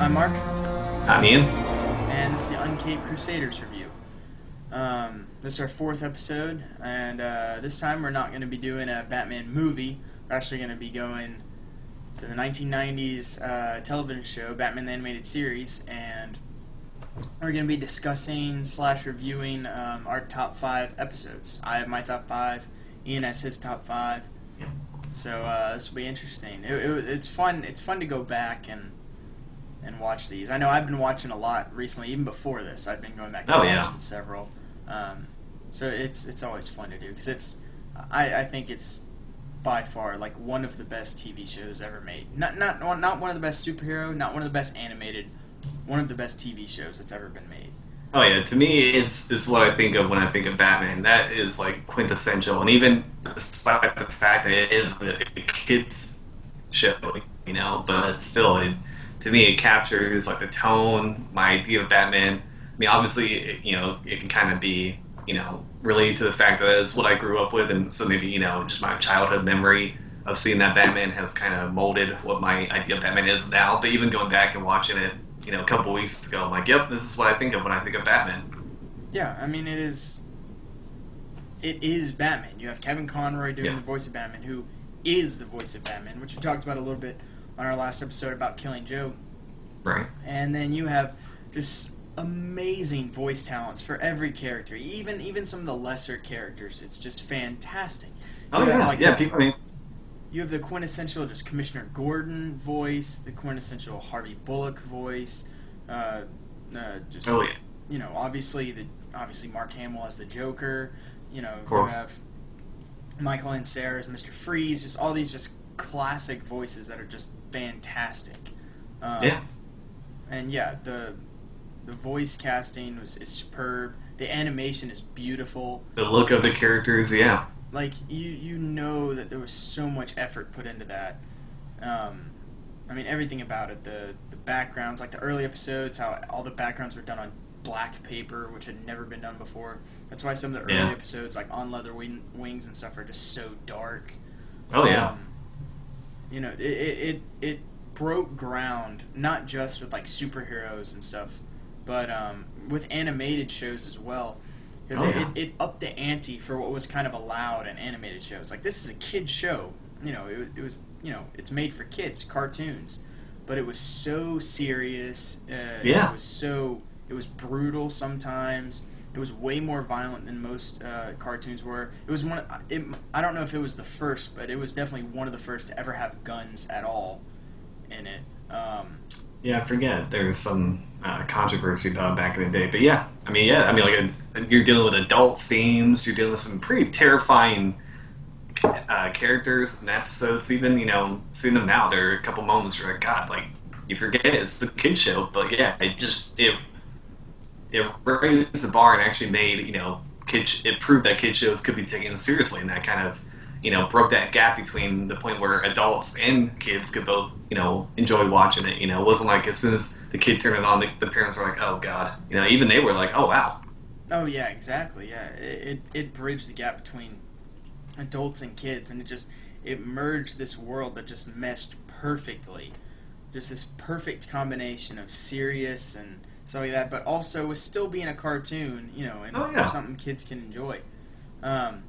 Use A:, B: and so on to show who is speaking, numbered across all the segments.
A: I'm Mark,
B: I'm Ian.
A: and this is the Uncaped Crusaders review. This is our fourth episode, and this time we're not going to be doing a Batman movie. We're actually going to be going to the 1990s television show, Batman the Animated Series, and we're going to be discussing slash reviewing our top five episodes. I have my top five, Ian has his top five, so this will be interesting. It's fun. It's fun to go back and watch these. I know I've been watching a lot recently, even before this. I've been going back and
B: Oh yeah.
A: watching several. So it's always fun to do because I think it's by far like one of the best TV shows ever made. Not one of the best superhero, not one of the best animated, one of the best TV shows that's ever been made.
B: Oh yeah. To me, it's what I think of when I think of Batman. That is like quintessential, and even despite the fact that it is a kids show, but still, to me, it captures like the tone, my idea of Batman. I mean, obviously, it can kind of be, related to the fact that it's what I grew up with, and so maybe just my childhood memory of seeing that Batman has kind of molded what my idea of Batman is now. But even going back and watching it, a couple weeks ago, I'm like, yep, this is what I think of when I think of Batman.
A: Yeah, I mean it is Batman. You have Kevin Conroy doing
B: Yeah,
A: the voice of Batman, who is the voice of Batman, which we talked about a little bit on our last episode about Killing Joke.
B: right.
A: And then you have just amazing voice talents for every character, even some of the lesser characters. It's just fantastic.
B: Oh
A: You have
B: yeah,
A: like
B: yeah. People, I mean,
A: you have the quintessential just Commissioner Gordon voice, the quintessential Harvey Bullock voice, uh, just
B: oh yeah,
A: obviously Mark Hamill as the Joker.
B: of
A: You
B: course.
A: have Michael Ansara as Mr. Freeze. Just all these just classic voices that are just fantastic.
B: Yeah,
A: Um, and yeah, the voice casting is superb. The animation is beautiful.
B: the look of the characters. Yeah,
A: Like you know that there was so much effort put into that. Um, I mean everything about it. The backgrounds, like the early episodes, how all the backgrounds were done on black paper, which had never been done before. That's why some of the early
B: yeah.
A: episodes, like On Leather Wings and stuff, are just so dark.
B: Oh yeah.
A: Um, it broke ground not just with like superheroes and stuff, but with animated shows as well. Because
B: Oh yeah.
A: it upped the ante for what was kind of allowed in animated shows. Like this is a kid show, it was it's made for kids, cartoons, but it was so serious.
B: Yeah.
A: It was brutal sometimes. It was way more violent than most cartoons were. It was I don't know if it was the first, but it was definitely one of the first to ever have guns at all in it.
B: Yeah, I forget. There's some controversy about it back in the day, but yeah, you're dealing with adult themes. You're dealing with some pretty terrifying characters and episodes. Even seeing them now, there are a couple moments where, like, God, like you forget it's a kid show, but yeah, it raised the bar and actually made it proved that kid shows could be taken seriously, and that kind of broke that gap between the point where adults and kids could both enjoy watching it. It wasn't like as soon as the kid turned it on, the parents were like, oh God, even they were like, oh wow.
A: Oh yeah, exactly. Yeah, it bridged the gap between adults and kids, and it merged this world that just meshed perfectly. Just this perfect combination of serious and stuff like that, but also with still being a cartoon, and
B: Oh yeah.
A: something kids can enjoy. Um,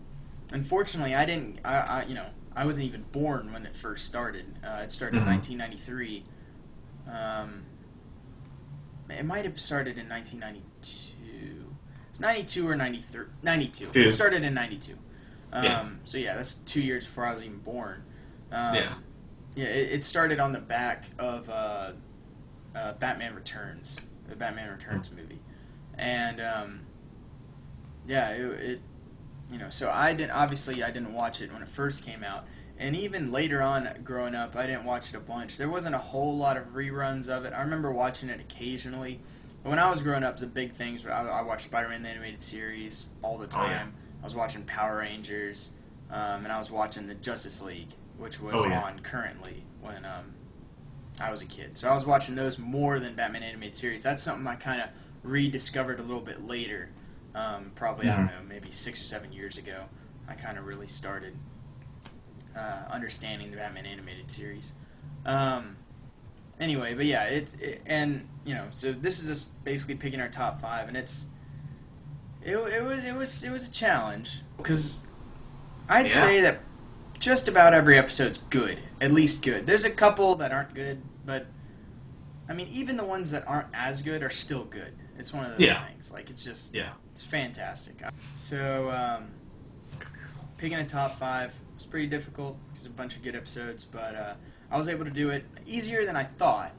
A: Unfortunately, I didn't. I wasn't even born when it first started. It started in
B: Hmm.
A: 1993. Um, it might have started in 1992. It's 92 or 93. 92. It
B: Dude.
A: started in 92.
B: Yeah.
A: So yeah, that's 2 years before I was even born.
B: Yeah.
A: Yeah, it started on the back of Batman Returns, the Batman Returns movie, and yeah, so I didn't watch it when it first came out, and even later on growing up, I didn't watch it a bunch. There wasn't a whole lot of reruns of it. I remember watching it occasionally, but when I was growing up, the big things were I watched Spider-Man the animated series all the
B: Oh yeah.
A: time. I was watching Power Rangers, and I was watching the Justice League, which was
B: Oh yeah.
A: on currently when I was a kid. So I was watching those more than Batman animated series. That's something I kind of rediscovered a little bit later. Probably I don't
B: Hmm.
A: know, maybe 6 or 7 years ago. I kind of really started understanding the Batman animated series. Um, Anyway, but yeah, and so this is just basically picking our top five, and it was a challenge because I'd
B: Yeah.
A: say that just about every episode's good, at least good. There's a couple that aren't good, but I mean, even the ones that aren't as good are still good. It's one of those
B: Yeah.
A: things. Like
B: Yeah.
A: it's fantastic. So picking a top five was pretty difficult because a bunch of good episodes, but I was able to do it easier than I thought.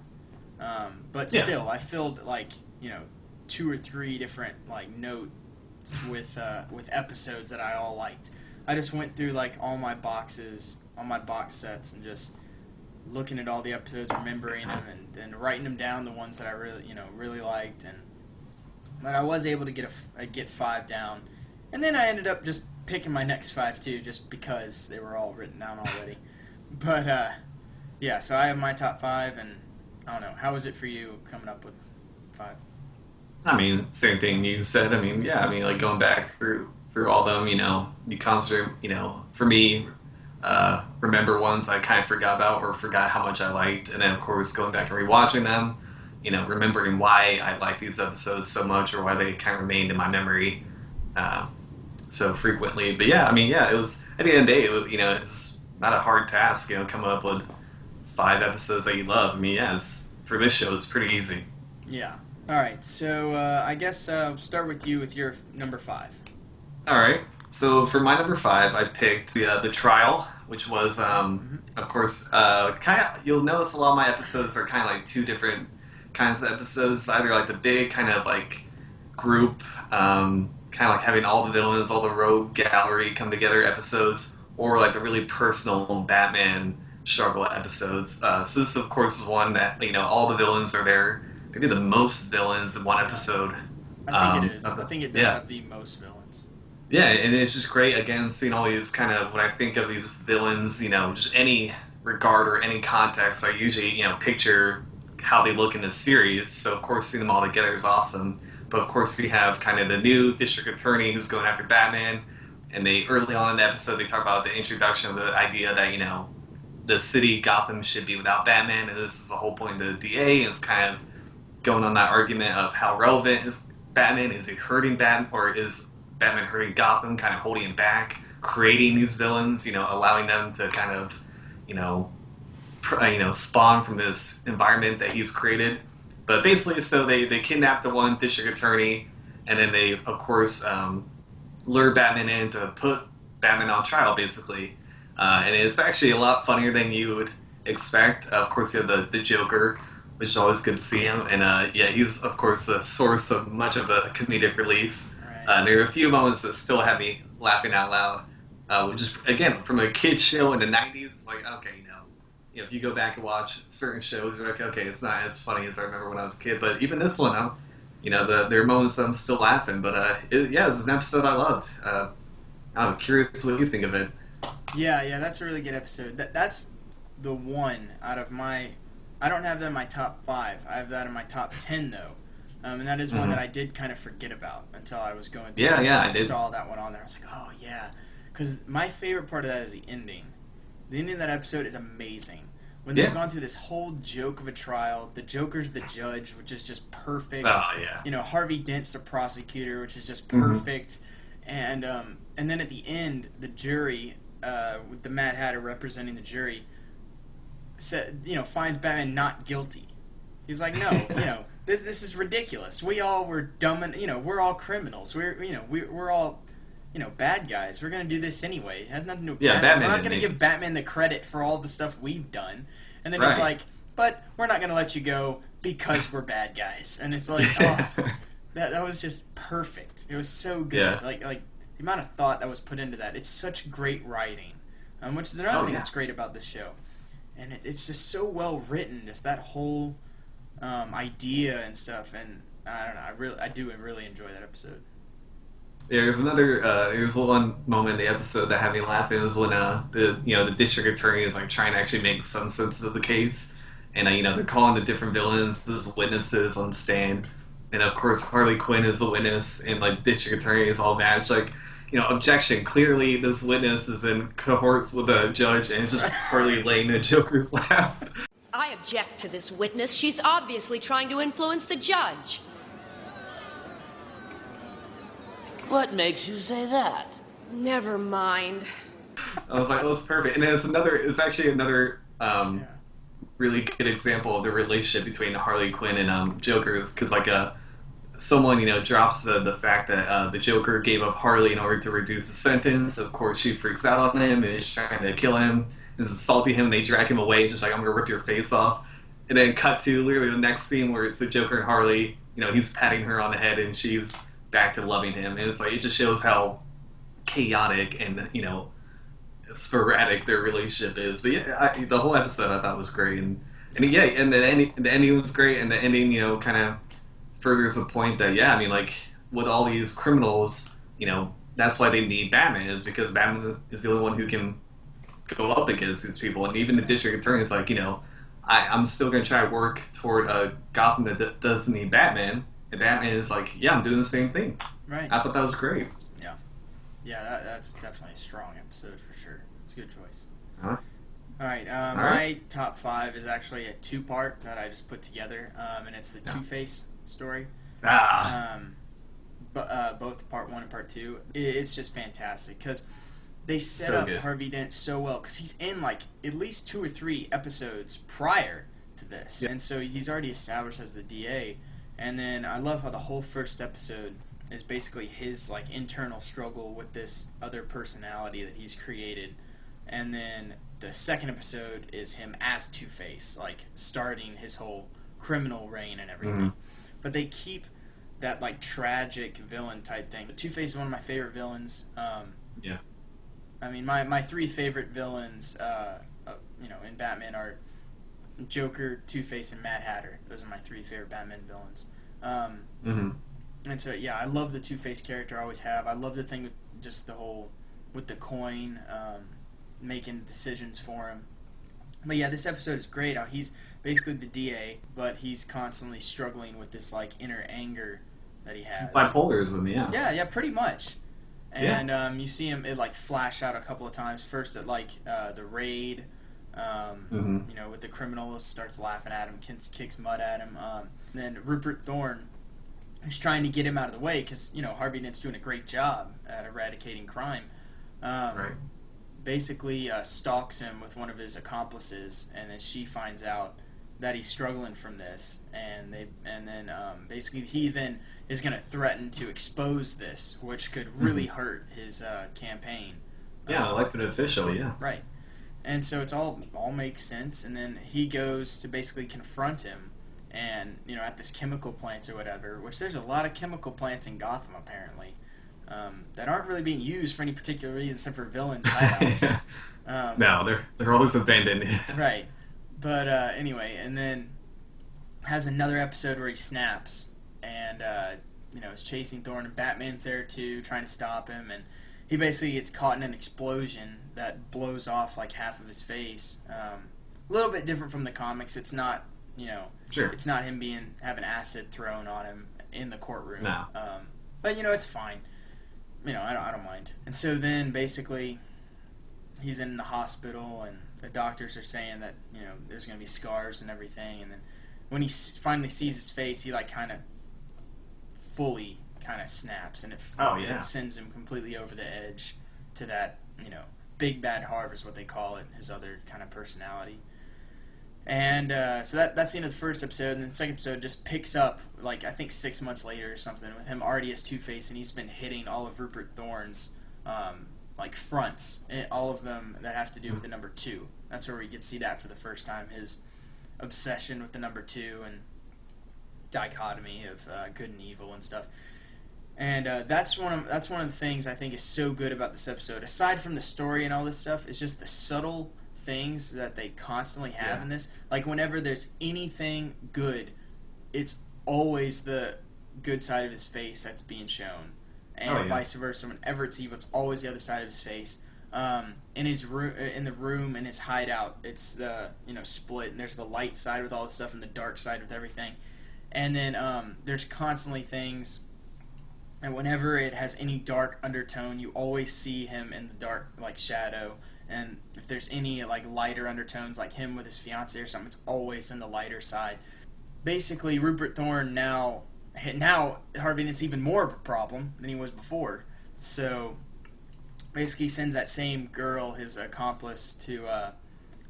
A: But
B: Yeah.
A: still, I filled like two or three different like notes with episodes that I all liked. I just went through like all my boxes, all my box sets, and just looking at all the episodes, remembering them, and then writing them down, the ones that I really liked, and but I was able to get five down, and then I ended up just picking my next five too, just because they were all written down already. But yeah, so I have my top five, and I don't know, how was it for you coming up with five?
B: I mean, same thing you said. I mean, yeah. I mean, like going back through all them. You constantly, for me, remember ones I kind of forgot about or forgot how much I liked, and then of course going back and rewatching them. Remembering why I like these episodes so much or why they kind of remained in my memory uh, so frequently. But yeah, I mean, yeah, it was at the end of the day, it's not a hard task. Coming up with five episodes that you love. I mean, yeah, for this show, it's pretty easy.
A: Yeah. All right. So I guess we'll start with you with your number five.
B: All right. So for my number five, I picked the trial, which was,
A: Mm-hmm.
B: of course, kind of. You'll notice a lot of my episodes are kind of like two different kinds of episodes. Either like the big kind of like group, kind of like having all the villains, all the rogue gallery come together episodes, or like the really personal Batman struggle episodes. So this, of course, is one that all the villains are there. Maybe the most villains in one
A: Yeah.
B: episode.
A: I think it is.
B: Of
A: I
B: the,
A: think it does
B: yeah,
A: have the most villains.
B: yeah, and it's just great again seeing all these kind of when I think of these villains, just any regard or any context, I usually picture how they look in the series. So of course seeing them all together is awesome. But of course we have kind of the new district attorney who's going after Batman, and they early on in the episode they talk about the introduction of the idea that the city Gotham should be without Batman, and this is the whole point of the DA, and it's kind of going on that argument of how relevant is Batman? Is he hurting Batman, or is Batman hurting Gotham, kind of holding him back, creating these villains, allowing them to kind of, you know, spawn from this environment that he's created. But basically, so they kidnap the one district attorney, and then they, of course, lure Batman in to put Batman on trial, basically. And it's actually a lot funnier than you would expect. Of course, you have the Joker, which is always good to see him. And yeah, he's, of course, the source of much of a comedic relief.
A: Right.
B: There are a few moments that still have me laughing out loud, which is, again, from a kid show in the 90s, it's like, okay, if you go back and watch certain shows, you're like, okay, it's not as funny as I remember when I was a kid. But even this one, there are moments that I'm still laughing. But yeah, it's an episode I loved. I'm curious what you think of it.
A: Yeah, that's a really good episode. That's the one out of my. I don't have that in my top five. I have that in my top 10 though, and that is one that I did kind of forget about until I was going through.
B: Yeah, I
A: and
B: did.
A: saw that one on there. I was like, oh yeah, because my favorite part of that is the ending. The ending of that episode is amazing. When they've gone through this whole joke of a trial, the Joker's the judge, which is just perfect.
B: Oh yeah.
A: Harvey Dent's the prosecutor, which is just
B: Mm-hmm.
A: perfect. And then at the end, the jury, with the Mad Hatter representing the jury, finds Batman not guilty. He's like, no, this is ridiculous. We all were dumb, and we're all criminals. We're all bad guys. We're gonna do this anyway. It has nothing to do with Batman.
B: Batman
A: We're not gonna
B: didn't
A: give Batman the credit for all the stuff we've done. And then
B: Right.
A: he's like, but we're not gonna let you go because we're bad guys. And it's like, oh, that was just perfect. It was so good.
B: Yeah.
A: Like the amount of thought that was put into that. It's such great writing, which is another thing that's great about this show. And it's just so well written. Just that whole idea and stuff. And I don't know. I do really enjoy that episode.
B: Yeah, there's one moment in the episode that had me laughing. Was when the district attorney is like trying to actually make some sense of the case, and they're calling the different villains as witnesses on stand, and of course Harley Quinn is the witness, and like district attorney is all mad. It's like, objection. Clearly, this witness is in cohorts with a judge, and it's just Harley laying in Joker's lap.
C: I object to this witness. She's obviously trying to influence the judge.
D: What makes you say that?
C: Never mind.
B: I was like, "Oh, it's perfect." And it's actually another really good example of the relationship between Harley Quinn and Joker, because like someone drops the fact that the Joker gave up Harley in order to reduce the sentence. Of course, she freaks out on him and is trying to kill him, is assaulting him, and they drag him away, just like, "I'm gonna rip your face off." And then cut to literally the next scene where it's the Joker and Harley. He's patting her on the head, and she's back to loving him. And it's like, it just shows how chaotic and sporadic their relationship is. But yeah, the whole episode I thought was great, and the ending was great, and the ending kind of furthers the point that like, with all these criminals, that's why they need Batman, is because Batman is the only one who can go up against these people. And even the district attorney is like, I'm still going to try to work toward a Gotham that doesn't need Batman. And Batman is like, yeah, I'm doing the same thing.
A: Right.
B: I thought that was great.
A: Yeah, that's definitely a strong episode for sure. It's a good choice.
B: Huh?
A: All right, my top 5 is actually a 2-part that I just put together, and it's the Two-Face story. Both part 1 and part 2. It's just fantastic because they set up Harvey Dent so well, because he's in like at least 2 or 3 episodes prior to this, and so he's already established as the DA. And then I love how the whole first episode is basically his like internal struggle with this other personality that he's created, and then the second episode is him as Two-Face, like starting his whole criminal reign and everything. Mm-hmm. But they keep that like tragic villain type thing. But Two-Face is one of my favorite villains. I mean, my 3 favorite villains, in Batman are Joker, Two-Face, and Mad Hatter. Those are my 3 favorite Batman villains. And so, I love the Two-Face character. I always have. I love the thing with just the whole, with the coin, making decisions for him. But yeah, this episode is great. How he's basically the DA, but he's constantly struggling with this like inner anger that he has.
B: Bipolarism, yeah.
A: Yeah, pretty much. And you see him like flash out a couple of times. First at like the raid, with the criminals, starts laughing at him, kicks mud at him. Then Rupert Thorne, who's trying to get him out of the way because Harvey Dent's doing a great job at eradicating crime.
B: Right.
A: Basically stalks him with one of his accomplices, and then she finds out that he's struggling from this, and then basically he then is going to threaten to expose this, which could really hurt his campaign.
B: Elected official,
A: right. And so it's all makes sense, and then he goes to basically confront him, and at this chemical plant or whatever, which there's a lot of chemical plants in Gotham apparently. That aren't really being used for any particular reason except for villains' hideouts.
B: No, they're always abandoned.
A: Right. But anyway, and then has another episode where he snaps and is chasing Thorne, and Batman's there too, trying to stop him, and he basically gets caught in an explosion that blows off like half of his face. A little bit different from the comics. It's not it's not him having acid thrown on him in the courtroom.
B: No.
A: But it's fine. I don't mind. And so then basically he's in the hospital, and the doctors are saying that there's going to be scars and everything. And then when he finally sees his face, he like kind of fully snaps, and it sends him completely over the edge to that big bad Harv is what they call it, his other kind of personality. And so that's the end of the first episode, and then the second episode just picks up, like, I think 6 months later or something, with him already as Two-Face, and he's been hitting all of Rupert Thorne's, fronts, all of them that have to do with the number 2. That's where we get to see that for the first time, his obsession with the number 2 and dichotomy of good and evil and stuff. And that's one of the things I think is so good about this episode, aside from the story and all this stuff, is just the subtle things that they constantly have in this. Like, whenever there's anything good, it's always the good side of his face that's being shown, and vice versa. Whenever it's evil, it's always the other side of his face. In his room, in his hideout, it's the split, and there's the light side with all this stuff and the dark side with everything. And then there's constantly things, and whenever it has any dark undertone, you always see him in the dark, like, shadow. and if there's any like lighter undertones, like him with his fiance or something, it's always in the lighter side. Basically, Rupert Thorne now Harvey Dent's even more of a problem than he was before. So basically, he sends that same girl, his accomplice, to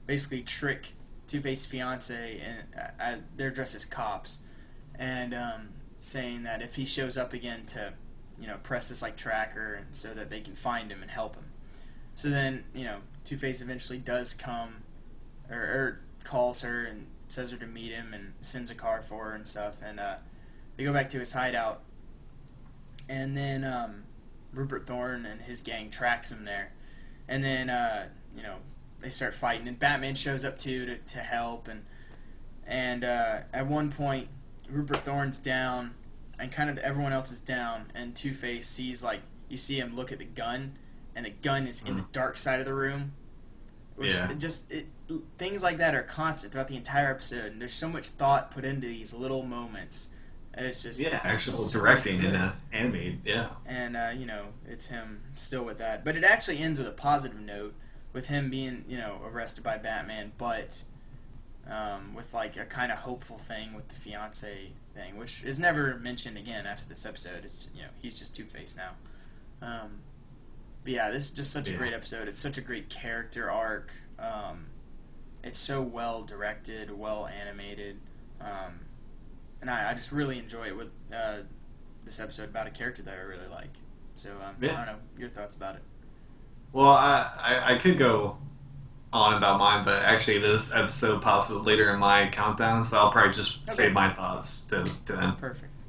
A: basically trick Two-Face's fiance, and they're dressed as cops, and saying that if he shows up again to, press this like tracker, and so that they can find him and help him. So then, Two-Face eventually does come, or calls her and says her to meet him and sends a car for her and stuff, and they go back to his hideout, and then Rupert Thorne and his gang tracks him there, and then they start fighting, and Batman shows up too to help, and at one point Rupert Thorne's down, and kind of everyone else is down, and Two-Face sees, like, you see him look at the gun, and the gun is in the dark side of the room. Which things like that are constant throughout the entire episode, and there's so much thought put into these little moments, and it's just
B: actual
A: so
B: directing
A: good.
B: and animated,
A: and it's him still with that, but it actually ends with a positive note, with him being arrested by Batman, but with like a kind of hopeful thing with the fiance thing, which is never mentioned again after this episode. It's he's just Two-Face now. But yeah, this is just such a great episode. It's such a great character arc. It's so well directed, well animated, and I just really enjoy it with this episode about a character that I really like. So I don't know your thoughts about it.
B: Well, I could go on about mine, but actually this episode pops up later in my countdown, so I'll probably just save my thoughts to them.
A: Perfect.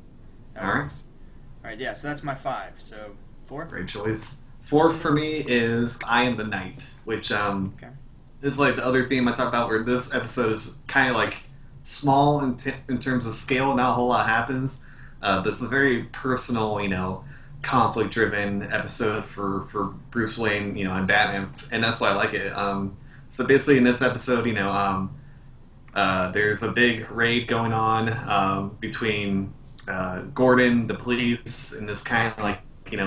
B: All right.
A: All right, yeah, so that's my 5. So 4?
B: Great choice. 4 for me is I Am the Night, which is like the other theme I talked about, where this episode is kind of like small in terms of scale, not a whole lot happens. But it's a very personal, conflict-driven episode for Bruce Wayne, and Batman, and that's why I like it. So basically, in this episode, there's a big raid going on between Gordon, the police, and this kind of like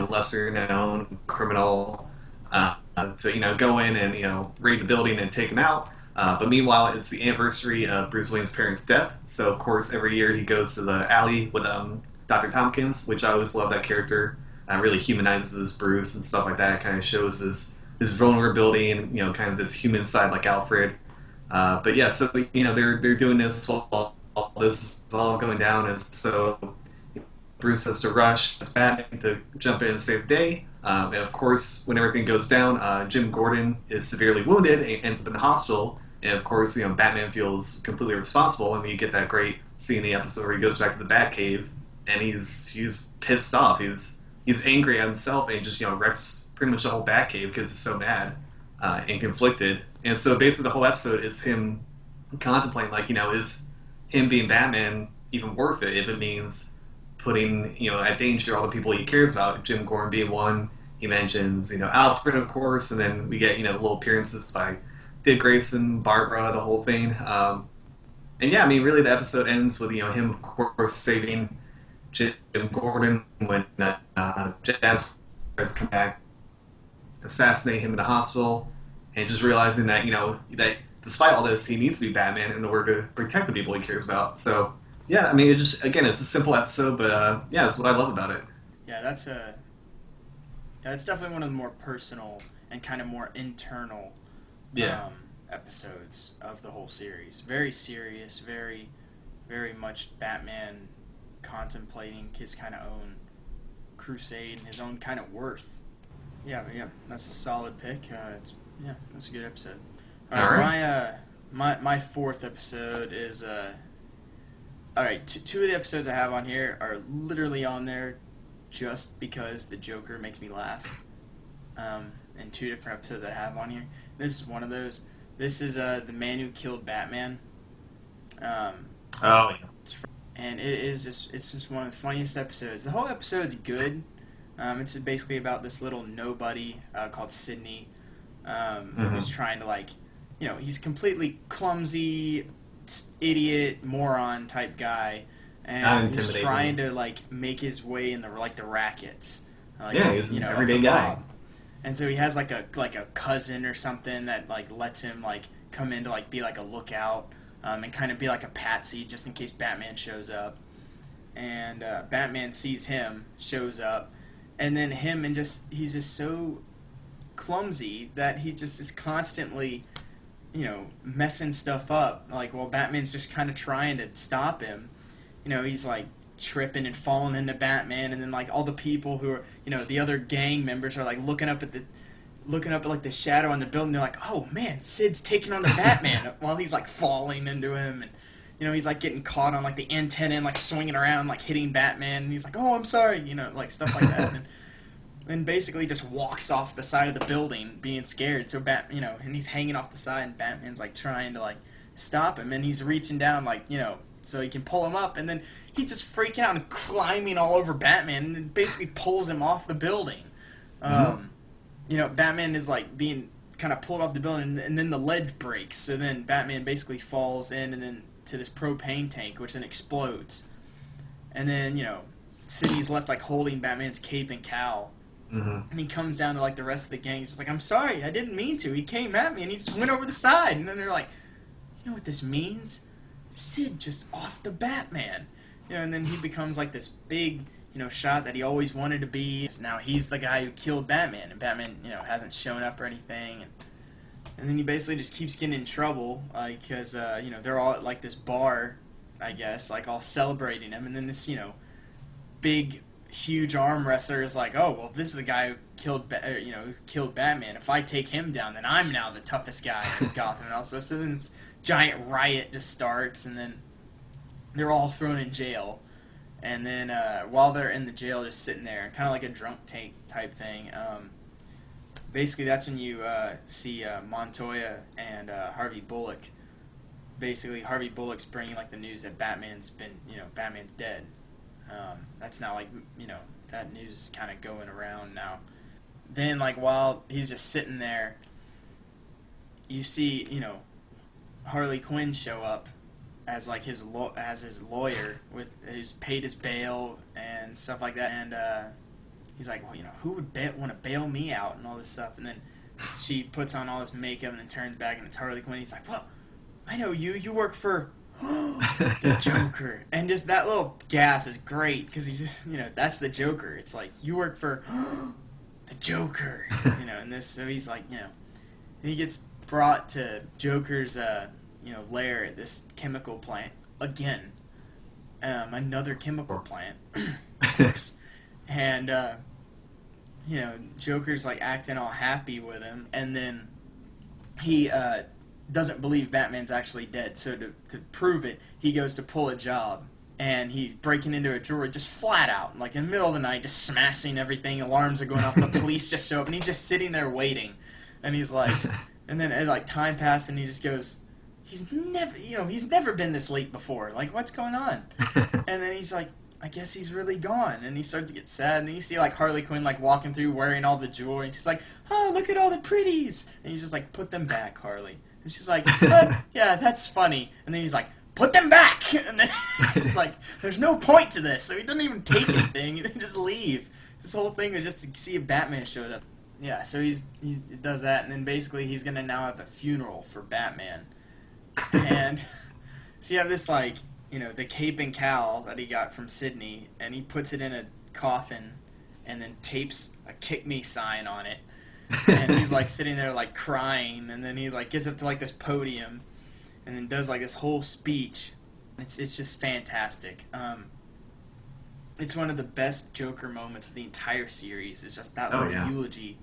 B: lesser-known criminal to go in and raid the building and take him out. But meanwhile, it's the anniversary of Bruce Wayne's parents' death, so of course every year he goes to the alley with Dr. Tompkins, which I always love that character. Really humanizes Bruce and stuff like that. Kind of shows his vulnerability and kind of this human side like Alfred. But yeah, so they're doing this while this is all going down, and so Bruce has to rush as Batman to jump in and save the day. And of course, when everything goes down, Jim Gordon is severely wounded and ends up in the hospital. And of course, Batman feels completely responsible, and you get that great scene in the episode where he goes back to the Batcave, and he's pissed off. He's angry at himself, and he just wrecks pretty much the whole Batcave because he's so mad and conflicted. And so basically, the whole episode is him contemplating, like, is him being Batman even worth it if it means putting at danger all the people he cares about, Jim Gordon being one. He mentions Alfred, of course, and then we get little appearances by Dick Grayson, Barbara, the whole thing. And yeah, I mean, really, the episode ends with him, of course, saving Jim Gordon when Jazz has come back, assassinate him in the hospital, and just realizing that that despite all this, he needs to be Batman in order to protect the people he cares about. So yeah, I mean, it's a simple episode, but yeah, that's what I love about it.
A: Yeah, that's definitely one of the more personal and kind of more internal episodes of the whole series. Very serious, very, very much Batman contemplating his kind of own crusade and his own kind of worth. Yeah, that's a solid pick. That's a good episode. All right. My 4th episode is all right. Two of the episodes I have on here are literally on there just because the Joker makes me laugh. And 2 different episodes I have on here. This is one of those. This is The Man Who Killed Batman. And it's just one of the funniest episodes. The whole episode's good. It's basically about this little nobody called Sidney, who's trying to he's completely clumsy, idiot, moron type guy, and he's trying to make his way in the rackets.
B: He's an everyday guy.
A: And so he has like a cousin or something that like lets him like come in to like be like a lookout, and kind of be like a patsy just in case Batman shows up. And Batman sees him, shows up, and then he's just so clumsy that he just is constantly, messing stuff up. Like, while Batman's just kind of trying to stop him, he's like tripping and falling into Batman, and then like all the people who are, the other gang members are like looking up at like the shadow on the building. They're like, oh man, Sid's taking on the Batman while he's like falling into him, and he's like getting caught on like the antenna and like swinging around like hitting Batman, and he's like, oh, I'm sorry, like stuff like that. And basically just walks off the side of the building being scared. So and he's hanging off the side, and Batman's like trying to like stop him, and he's reaching down like, so he can pull him up, and then he's just freaking out and climbing all over Batman, and then basically pulls him off the building. Batman is like being kind of pulled off the building, and then the ledge breaks, so then Batman basically falls in and then to this propane tank, which then explodes. And then, Sidney's left like holding Batman's cape and cowl. And he comes down to like the rest of the gang. He's just like, I'm sorry, I didn't mean to. He came at me and he just went over the side. And then they're like, you know what this means? Sid just off the Batman. And then he becomes like this big, shot that he always wanted to be. Now he's the guy who killed Batman, and Batman, hasn't shown up or anything. And then he basically just keeps getting in trouble, because, they're all at like this bar, I guess, like all celebrating him. And then this, big, huge arm wrestler is like, oh, well, this is the guy who killed Batman. If I take him down, then I'm now the toughest guy in Gotham and all stuff. So then this giant riot just starts, and then they're all thrown in jail. And then while they're in the jail, just sitting there, kind of like a drunk tank type thing, basically that's when you see Montoya and Harvey Bullock. Basically, Harvey Bullock's bringing like the news that Batman's dead. That's now like, that news is kind of going around now. Then like while he's just sitting there, you see, Harley Quinn show up as like his lawyer, who's paid his bail and stuff like that. And he's like, well, who would want to bail me out and all this stuff. And then she puts on all this makeup and then turns back and it's Harley Quinn. He's like, well, I know you. You work for the Joker. And just that little gasp is great, because he's just, that's the Joker. It's like, you work for the Joker. And this, so he's like, and he gets brought to Joker's, lair at this chemical plant again. Another chemical plant, of course. And, Joker's like acting all happy with him, and then he doesn't believe Batman's actually dead. So to prove it, he goes to pull a job, and he's breaking into a jewelry just flat out, like in the middle of the night, just smashing everything. Alarms are going off. The police just show up, and he's just sitting there waiting. And he's like, and then like time passes, and he just goes, he's never been this late before. Like, what's going on? And then he's like, I guess he's really gone. And he starts to get sad. And then you see like Harley Quinn like walking through wearing all the jewelry. And she's like, oh, look at all the pretties. And he's just like, put them back, Harley. And she's like, what? Yeah, that's funny. And then he's like, put them back. And then he's like, there's no point to this. So he doesn't even take anything. He doesn't just leave. This whole thing was just to see if Batman showed up. Yeah, so he does that. And then basically he's going to now have a funeral for Batman. And so you have this like, the cape and cowl that he got from Sidney, and he puts it in a coffin and then tapes a kick me sign on it. And he's like sitting there like crying, and then he like gets up to like this podium and then does like this whole speech. It's just fantastic. It's one of the best Joker moments of the entire series. It's just that little eulogy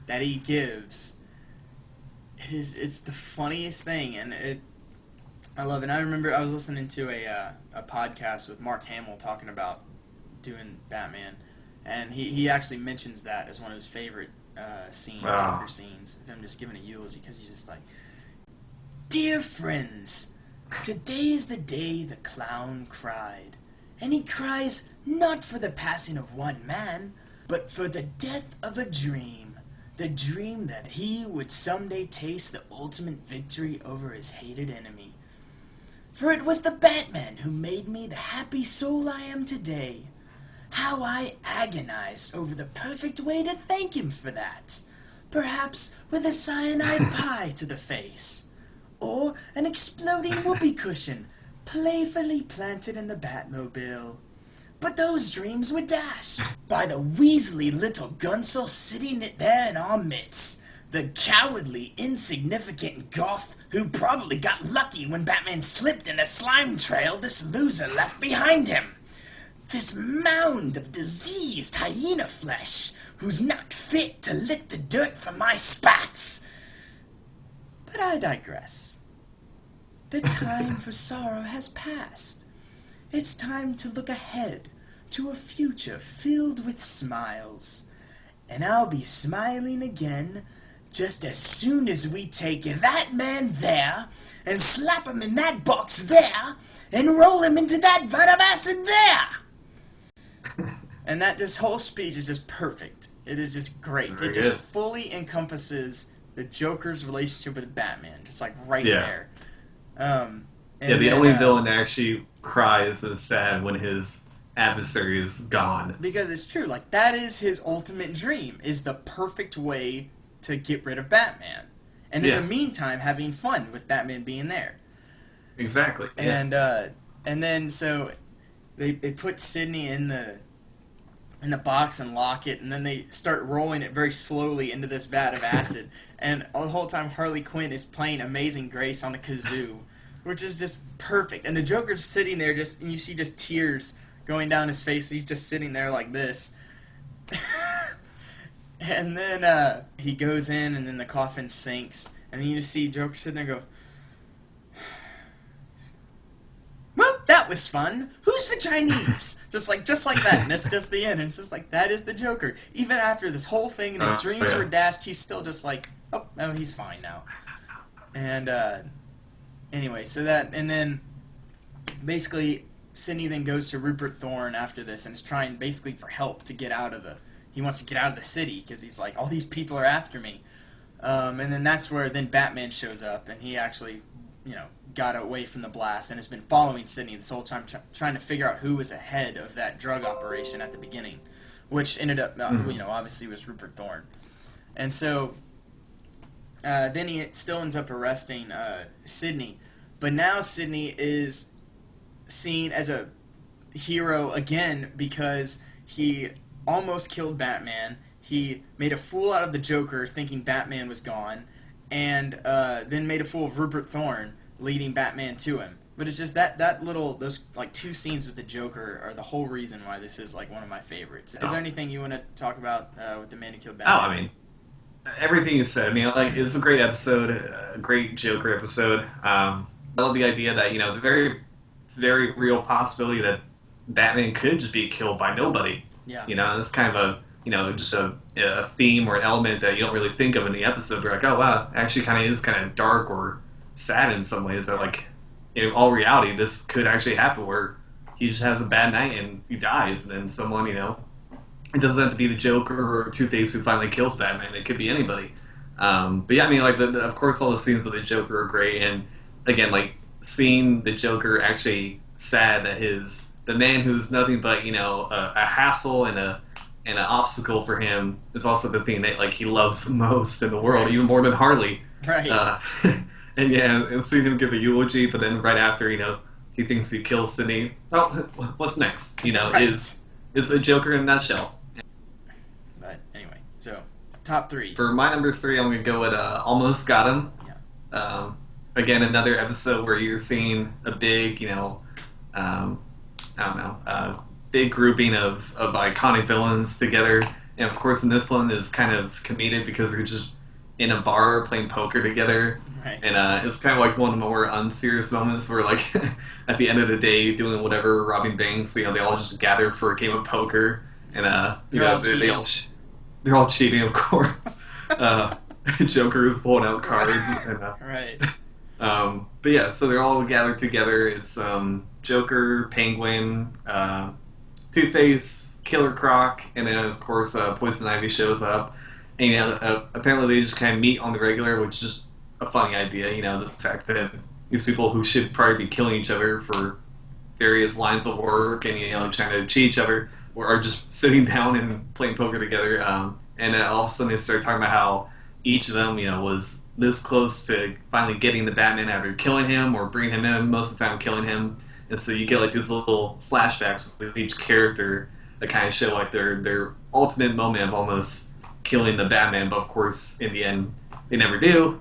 A: that he gives. It's the funniest thing, and I love it. I remember I was listening to a podcast with Mark Hamill talking about doing Batman, and he actually mentions that as one of his favorite Joker scenes, of him just giving a eulogy, because he's just like, dear friends, today is the day the clown cried, and he cries not for the passing of one man, but for the death of a dream, the dream that he would someday taste the ultimate victory over his hated enemy. For it was the Batman who made me the happy soul I am today. How I agonized over the perfect way to thank him for that. Perhaps with a cyanide pie to the face. Or an exploding whoopee cushion playfully planted in the Batmobile. But those dreams were dashed by the weaselly little gunsel sitting there in our midst. The cowardly, insignificant goth who probably got lucky when Batman slipped in a slime trail this loser left behind him. This mound of diseased hyena flesh who's not fit to lick the dirt from my spats. But I digress. The time for sorrow has passed. It's time to look ahead to a future filled with smiles. And I'll be smiling again just as soon as we take that man there and slap him in that box there and roll him into that vat of acid there. And that this whole speech is just perfect. It is just great.
B: Very
A: it just
B: good.
A: fully encompasses the Joker's relationship with Batman, just like right
B: Yeah.
A: there.
B: Yeah, the only villain that actually cries and is sad when his adversary is gone.
A: Because it's true, like that is his ultimate dream, is the perfect way to get rid of Batman. And in
B: Yeah.
A: the meantime, having fun with Batman being there.
B: Exactly. Yeah.
A: And then so they put Sidney in the box and lock it, and then they start rolling it very slowly into this vat of acid. And the whole time Harley Quinn is playing Amazing Grace on the kazoo, which is just perfect. And the Joker's sitting there and you see just tears going down his face. He's just sitting there like this. And then he goes in, and then the coffin sinks, and then you just see Joker sitting there and go, well, that was fun. Who's for Chinese? just like that, and it's just the end. And it's just like, that is the Joker. Even after this whole thing and his dreams
B: yeah.
A: were dashed, he's still just like, oh, no, he's fine now. And anyway, so that, and then basically Sidney then goes to Rupert Thorne after this and is trying basically for help to get out of he wants to get out of the city because he's like, all these people are after me. And then that's where then Batman shows up, and he actually, got away from the blast and has been following Sidney this whole time, trying to figure out who was ahead of that drug operation at the beginning, which ended up, obviously was Rupert Thorne. And so then he still ends up arresting Sidney, but now Sidney is seen as a hero again because he almost killed Batman. He made a fool out of the Joker, thinking Batman was gone, and then made a fool of Rupert Thorne, leading Batman to him. But it's just those like two scenes with the Joker are the whole reason why this is like one of my favorites. Is there anything you want to talk about with the Man Who Killed Batman?
B: Oh, I mean, everything you said. I mean, like, it's a great episode, a great Joker episode. I love the idea that, the very, very real possibility that Batman could just be killed by nobody.
A: Yeah.
B: It's kind of just a theme or an element that you don't really think of in the episode. You're like, oh, wow, it actually kind of is kind of dark or sad in some ways that, like, in all reality, this could actually happen where he just has a bad night and he dies, and then someone, it doesn't have to be the Joker or Two-Face who finally kills Batman. It could be anybody. But yeah, I mean, like, of course, all the scenes with the Joker are great, and again, like, seeing the Joker actually sad that the man who's nothing but, a hassle and an obstacle for him is also the thing that, like, he loves most in the world, even more than Harley.
A: Right.
B: And yeah, and seeing him give a eulogy, but then right after, he thinks he kills Sidney. Oh, what's next?
A: Right.
B: Is the Joker in a nutshell.
A: But anyway, so top three.
B: For my number 3, I'm going to go with Almost Got Him.
A: Yeah.
B: Again, another episode where you're seeing a big, big grouping of iconic villains together. And of course, in this one is kind of comedic because they're just in a bar playing poker together.
A: Right.
B: And it's kind of like one of the more unserious moments where, like, at the end of the day, doing whatever, robbing banks, they all just gather for a game of poker. And, they're all cheating, of course. Joker is pulling out cards. And,
A: Right.
B: but yeah, so they're all gathered together. It's Joker, Penguin, Two-Face, Killer Croc, and then of course Poison Ivy shows up. And apparently they just kind of meet on the regular, which is just a funny idea. The fact that these people who should probably be killing each other for various lines of work and trying to cheat each other are just sitting down and playing poker together. And then all of a sudden they start talking about how each of them, was this close to finally getting the Batman, either killing him or bringing him in. Most of the time, killing him. And so you get like these little flashbacks with each character that kind of show like their ultimate moment of almost killing the Batman. But of course, in the end, they never do.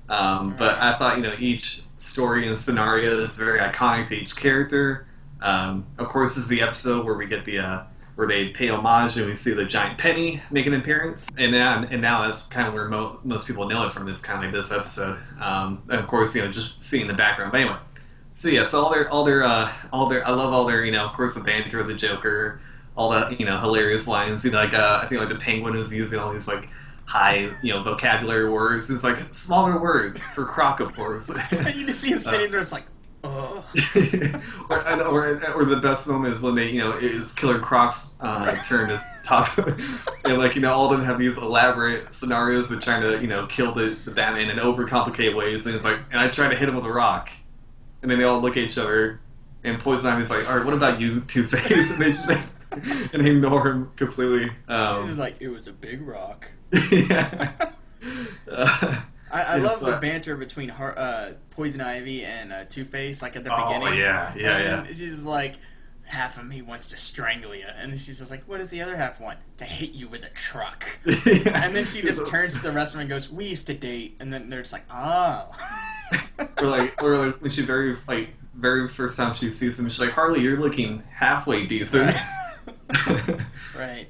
B: But I thought each story and scenario is very iconic to each character. Of course, this is the episode where we get the where they pay homage and we see the giant penny make an appearance, and now that's kind of where most people know it from, is kind of like this episode. And of course, just seeing the background. But anyway, so yeah, so all their I love all their of course the banter of the Joker, all the hilarious lines. I think like the Penguin is using all these like high vocabulary words. It's like smaller words for croc, of course.
A: And you just see him sitting there, it's like, oh.
B: or the best moment is when they it's Killer Croc's turn to talk, and all of them have these elaborate scenarios of trying to kill the Batman in overcomplicated ways, and it's like, and I try to hit him with a rock, and then they all look at each other, and Poison Ivy's like, all right, what about you, Two-Face? And they just and they ignore him completely.
A: He's just like, it was a big rock.
B: Yeah.
A: I love the banter between Poison Ivy and Two-Face, like at the beginning.
B: Oh, yeah.
A: She's just like, half of me wants to strangle you. And she's just like, what does the other half want? To hit you with a truck.
B: Yeah.
A: And then she just turns to the rest of them and goes, we used to date. And then they're just like, oh.
B: or like when she very first time she sees him, she's like, Harley, you're looking halfway decent.
A: Right.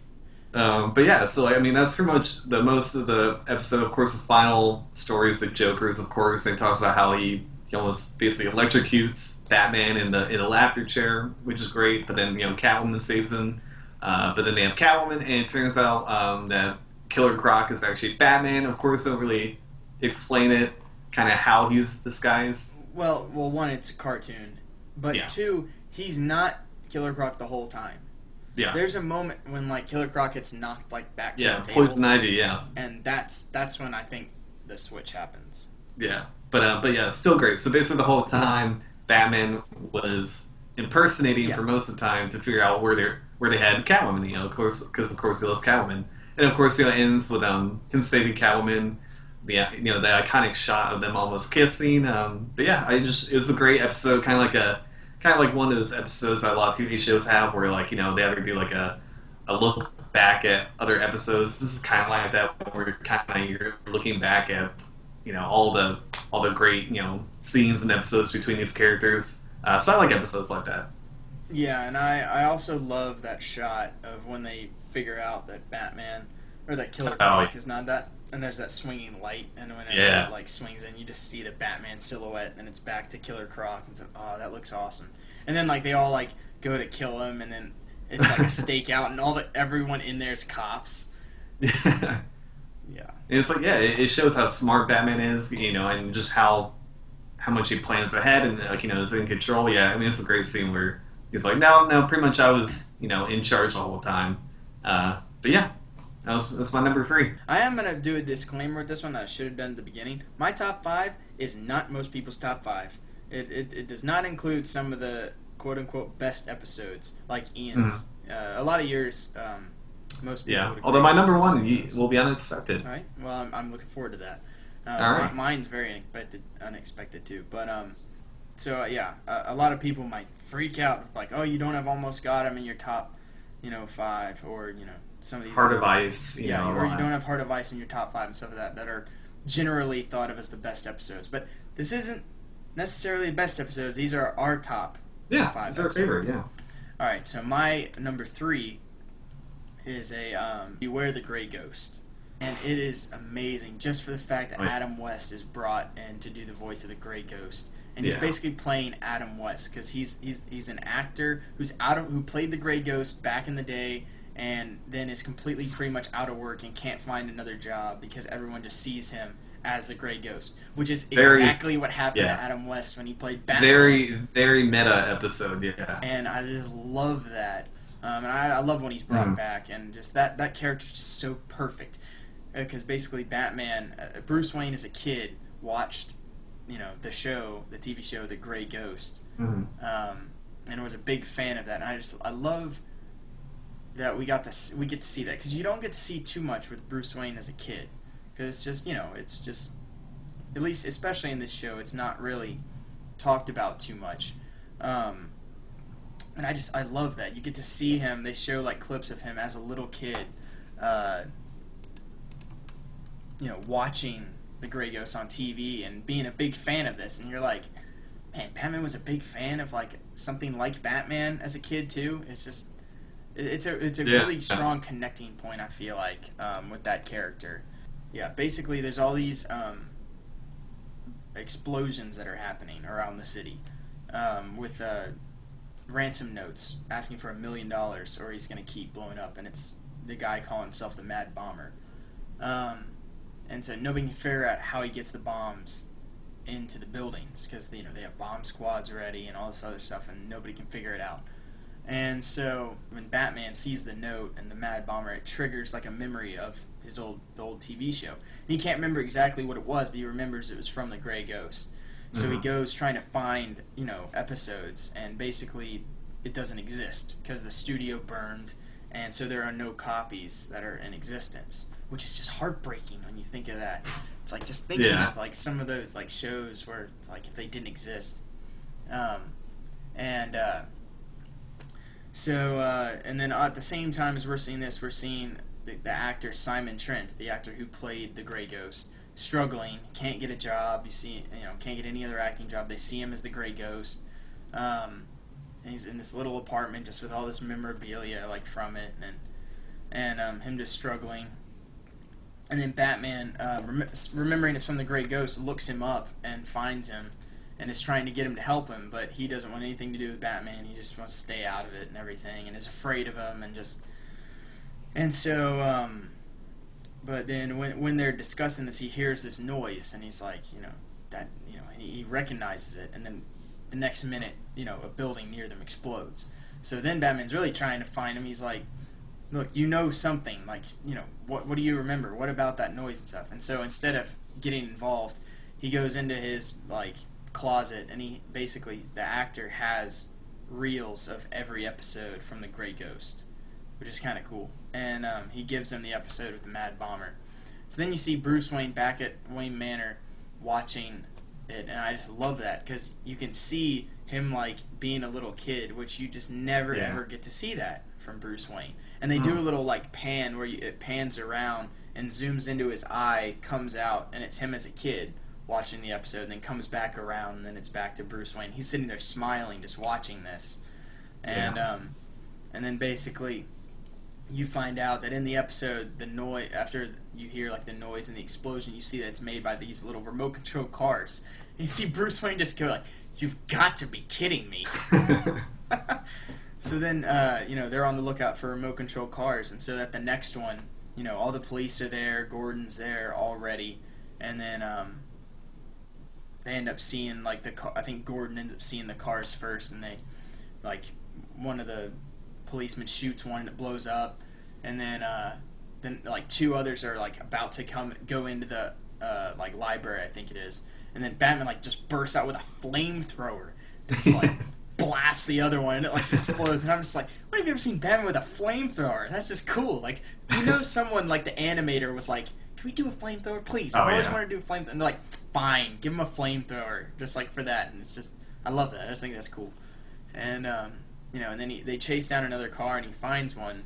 B: But yeah, so that's pretty much the most of the episode. Of course, the final story is the Joker's. Of course, they talks about how he almost basically electrocutes Batman in the laughter chair, which is great. But then Catwoman saves him. But then they have Catwoman, and it turns out that Killer Croc is actually Batman. Of course, they don't really explain it, kind of how he's disguised.
A: Well, one, it's a cartoon, but two, he's not Killer Croc the whole time.
B: Yeah.
A: There's a moment when Killer Croc gets knocked back from the table.
B: Poison Ivy, yeah.
A: And that's when I think the switch happens.
B: Yeah. But yeah, still great. So basically the whole time Batman was impersonating for most of the time to figure out where they had Catwoman, of course, because of course he loves Catwoman. And of course, it ends with him saving Catwoman. The the iconic shot of them almost kissing. But yeah, it's a great episode, kind of like one of those episodes that a lot of TV shows have, where they either do a look back at other episodes. This is kind of like that, where you're looking back at all the great scenes and episodes between these characters. So I like episodes like that.
A: Yeah, and I also love that shot of when they figure out that Batman or that Killer Croc is not that. And there's that swinging light, and when it swings in, you just see the Batman silhouette, and it's back to Killer Croc, and it's like, oh, that looks awesome. And then they all go to kill him, and then it's like a stakeout, and everyone in there is cops.
B: Yeah.
A: Yeah.
B: And it's it shows how smart Batman is, and just how much he plans ahead, and is in control. Yeah, it's a great scene where he's like, no, pretty much I was in charge the whole time. But yeah. That's my number 3.
A: I am going to do a disclaimer with this one that I should have done at the beginning. My top 5 is not most people's top 5. It does not include some of the quote-unquote best episodes, like Ian's. A lot of yours, most people would agree.
B: Although my number 1 will be unexpected.
A: All right. Well, I'm looking forward to that.
B: All right.
A: Mine's very unexpected too. But, a lot of people might freak out with oh, you don't have Almost Got Him in your top, 5, or, some of these
B: Heart of Ice,
A: or you don't have Heart of Ice in your top 5 and stuff like that are generally thought of as the best episodes. But this isn't necessarily the best episodes. These are our top 5
B: these
A: episodes.
B: are our favorite, yeah.
A: All right, so my number 3 is Beware the Grey Ghost. And it is amazing just for the fact that Adam West is brought in to do the voice of the Grey Ghost. And he's basically playing Adam West because he's an actor who played the Grey Ghost back in the day, and then is completely pretty much out of work and can't find another job because everyone just sees him as the Grey Ghost, which is exactly what happened to Adam West when he played Batman.
B: Very, very meta episode, yeah.
A: And I just love that. And I love when he's brought back, and just that character is just so perfect. Because basically Batman, Bruce Wayne as a kid watched, the TV show, The Grey Ghost, and was a big fan of that. And I love that we get to see that, because you don't get to see too much with Bruce Wayne as a kid, because it's just, it's just, at least especially in this show, it's not really talked about too much. And I love that you get to see him. They show like clips of him as a little kid, watching the Grey Ghost on TV and being a big fan of this, and you're like, man, Batman was a big fan of like something like Batman as a kid too. It's just, it's a really strong connecting point, I feel like, with that character. Yeah, basically there's all these explosions that are happening around the city, with ransom notes asking for $1 million or he's going to keep blowing up, and it's the guy calling himself the Mad Bomber. And so nobody can figure out how he gets the bombs into the buildings, because they have bomb squads ready and all this other stuff, and nobody can figure it out. And so when Batman sees the note and the Mad Bomber, it triggers like a memory of the old TV show. And he can't remember exactly what it was, but he remembers it was from the Grey Ghost. So he goes trying to find episodes, and basically it doesn't exist because the studio burned, and so there are no copies that are in existence, which is just heartbreaking when you think of that. It's like just thinking of like some of those like shows where it's like if they didn't exist. And then at the same time as we're seeing this, we're seeing the actor Simon Trent, the actor who played the Grey Ghost, struggling, can't get a job. You see, can't get any other acting job. They see him as the Grey Ghost. And he's in this little apartment just with all this memorabilia like from it, and him just struggling. And then Batman, remembering it's from the Grey Ghost, looks him up and finds him and is trying to get him to help him, but he doesn't want anything to do with Batman. He just wants to stay out of it and everything, and is afraid of him, but then when they're discussing this, he hears this noise, and he's like, he recognizes it, and then the next minute, a building near them explodes. So then Batman's really trying to find him. He's like, look, something, like, what do you remember? What about that noise and stuff? And so instead of getting involved, he goes into his, like, closet, and the actor has reels of every episode from the Grey Ghost, which is kind of cool. And he gives him the episode with the Mad Bomber. So then you see Bruce Wayne back at Wayne Manor watching it, and I just love that, because you can see him, like, being a little kid, which you just never ever get to see that from Bruce Wayne. And they do a little, like, pan where it pans around and zooms into his eye, comes out, and it's him as a kid watching the episode, and then comes back around, and then it's back to Bruce Wayne. He's sitting there smiling, just watching this. And and then basically you find out that in the episode, the noise, after you hear like the noise and the explosion, you see that it's made by these little remote control cars. And you see Bruce Wayne just go like, "You've got to be kidding me." So then, they're on the lookout for remote control cars, and so at the next one, all the police are there, Gordon's there, all ready, and then they end up seeing like the car. I think Gordon ends up seeing the cars first, and they, like, one of the policemen shoots one and it blows up, and then like two others are like about to go into the like library, I think it is, and then Batman like just bursts out with a flamethrower and just like blasts the other one, and it like explodes, and I'm just like, when have you ever seen Batman with a flamethrower? That's just cool. Like, someone like the animator was like, can we do a flamethrower, please? I've always wanted to do a flamethrower. And they're like, fine, give him a flamethrower, just like for that. And it's just, I love that. I just think that's cool. And and then they chase down another car, and he finds one,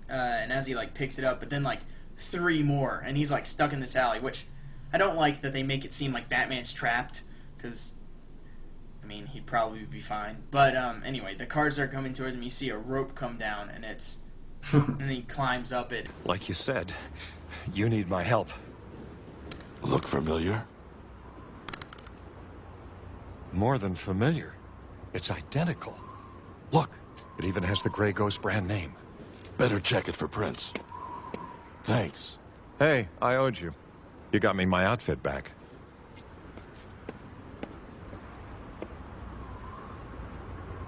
A: and as he like picks it up, but then like three more, and he's like stuck in this alley, which I don't like that they make it seem like Batman's trapped, because he'd probably be fine. But anyway, the cars are coming towards him. You see a rope come down, and and he climbs up it.
E: Like you said, you need my help.
F: Look familiar?
E: More than familiar. It's identical. Look, it even has the Grey Ghost brand name.
F: Better check it for prints. Thanks.
E: Hey, I owed you. You got me my outfit back.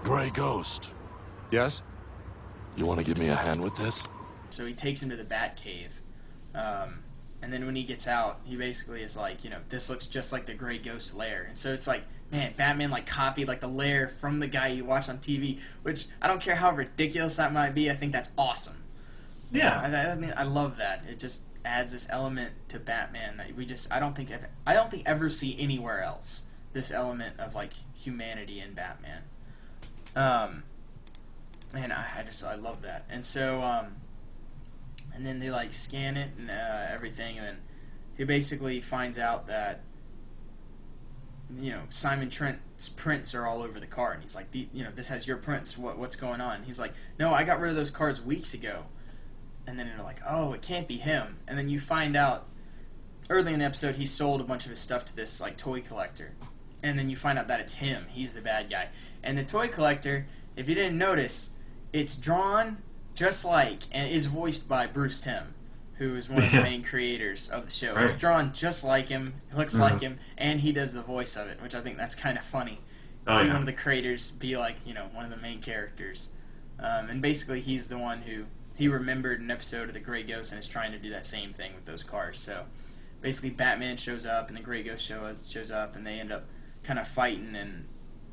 F: Grey Ghost.
E: Yes?
F: You want to give me a hand with this?
A: So he takes him to the Batcave. And then when he gets out, he basically is like, this looks just like the Grey Ghost lair. And so it's like, man, Batman like copied like the lair from the guy you watch on TV, which I don't care how ridiculous that might be. I think that's awesome.
B: Yeah.
A: I love that. It just adds this element to Batman that I don't think ever see anywhere else. This element of like humanity in Batman. Man, I love that. And so and then they like scan it and everything, and then he basically finds out that Simon Trent's prints are all over the car, and he's like, this has your prints. What's going on? And he's like, no, I got rid of those cars weeks ago. And then they're like, oh, it can't be him. And then you find out early in the episode he sold a bunch of his stuff to this like toy collector, and then you find out that it's him. He's the bad guy. And the toy collector, if you didn't notice, it's drawn just like and is voiced by Bruce Timm, who is one of the main creators of the show. Right. It's drawn just like him, looks like him, and he does the voice of it, which I think that's kind of funny. See one of the creators be like, one of the main characters. And basically he's the one who he remembered an episode of the Grey Ghost and is trying to do that same thing with those cars. So basically Batman shows up and the Grey Ghost shows up, and they end up kind of fighting, and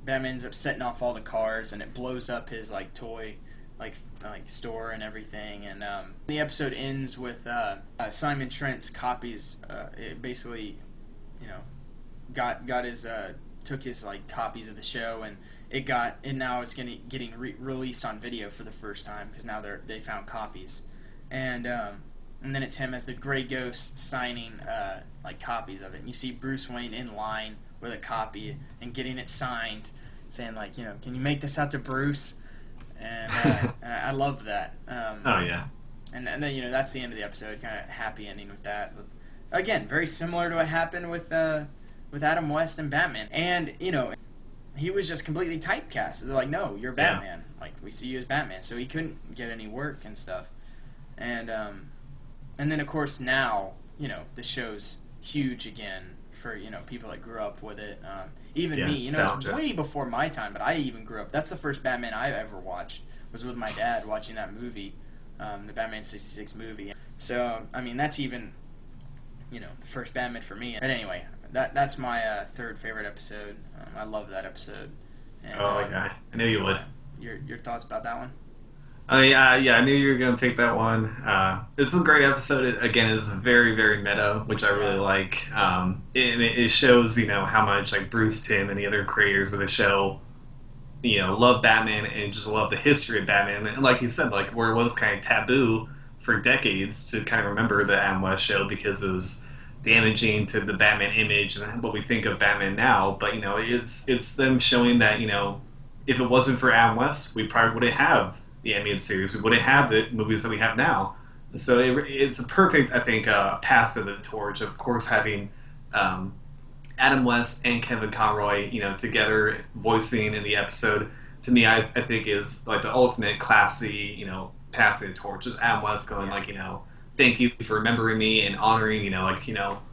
A: Batman ends up setting off all the cars, and it blows up his like toy like store and everything. And the episode ends with Simon Trent's copies. It basically, got his took his like copies of the show, and now it's getting released on video for the first time because now they found copies, and then it's him as the Grey Ghost signing like copies of it, and you see Bruce Wayne in line with a copy and getting it signed, saying like, can you make this out to Bruce? And I love that.
B: Oh yeah.
A: And then that's the end of the episode. Kind of happy ending with that. Again, very similar to what happened with Adam West and Batman. And he was just completely typecast. They're like, no, you're Batman. Yeah. Like, we see you as Batman. So he couldn't get any work and stuff. And then of course now the show's huge again for people that grew up with it. Even me, it's way before my time, but I even grew up. That's the first Batman I ever watched, was with my dad watching that movie, the Batman 66 movie. So, I mean, that's even, the first Batman for me. But anyway, that's my third favorite episode. I love that episode. And,
B: I knew you would.
A: Your thoughts about that one?
B: I knew you were going to pick that one. This is a great episode. Again, it's very, very meta, which I really like. It shows, how much like Bruce Timm and the other creators of the show, love Batman and just love the history of Batman. And like you said, like where it was kind of taboo for decades to kind of remember the Adam West show because it was damaging to the Batman image and what we think of Batman now. But it's them showing that if it wasn't for Adam West, we probably wouldn't have the animated series. We wouldn't have the movies that we have now. So it's a perfect, I think, pass of the torch. Of course, having Adam West and Kevin Conroy, together voicing in the episode, to me, I think is like the ultimate classy, passing the torch. Just Adam West going like, thank you for remembering me and honoring,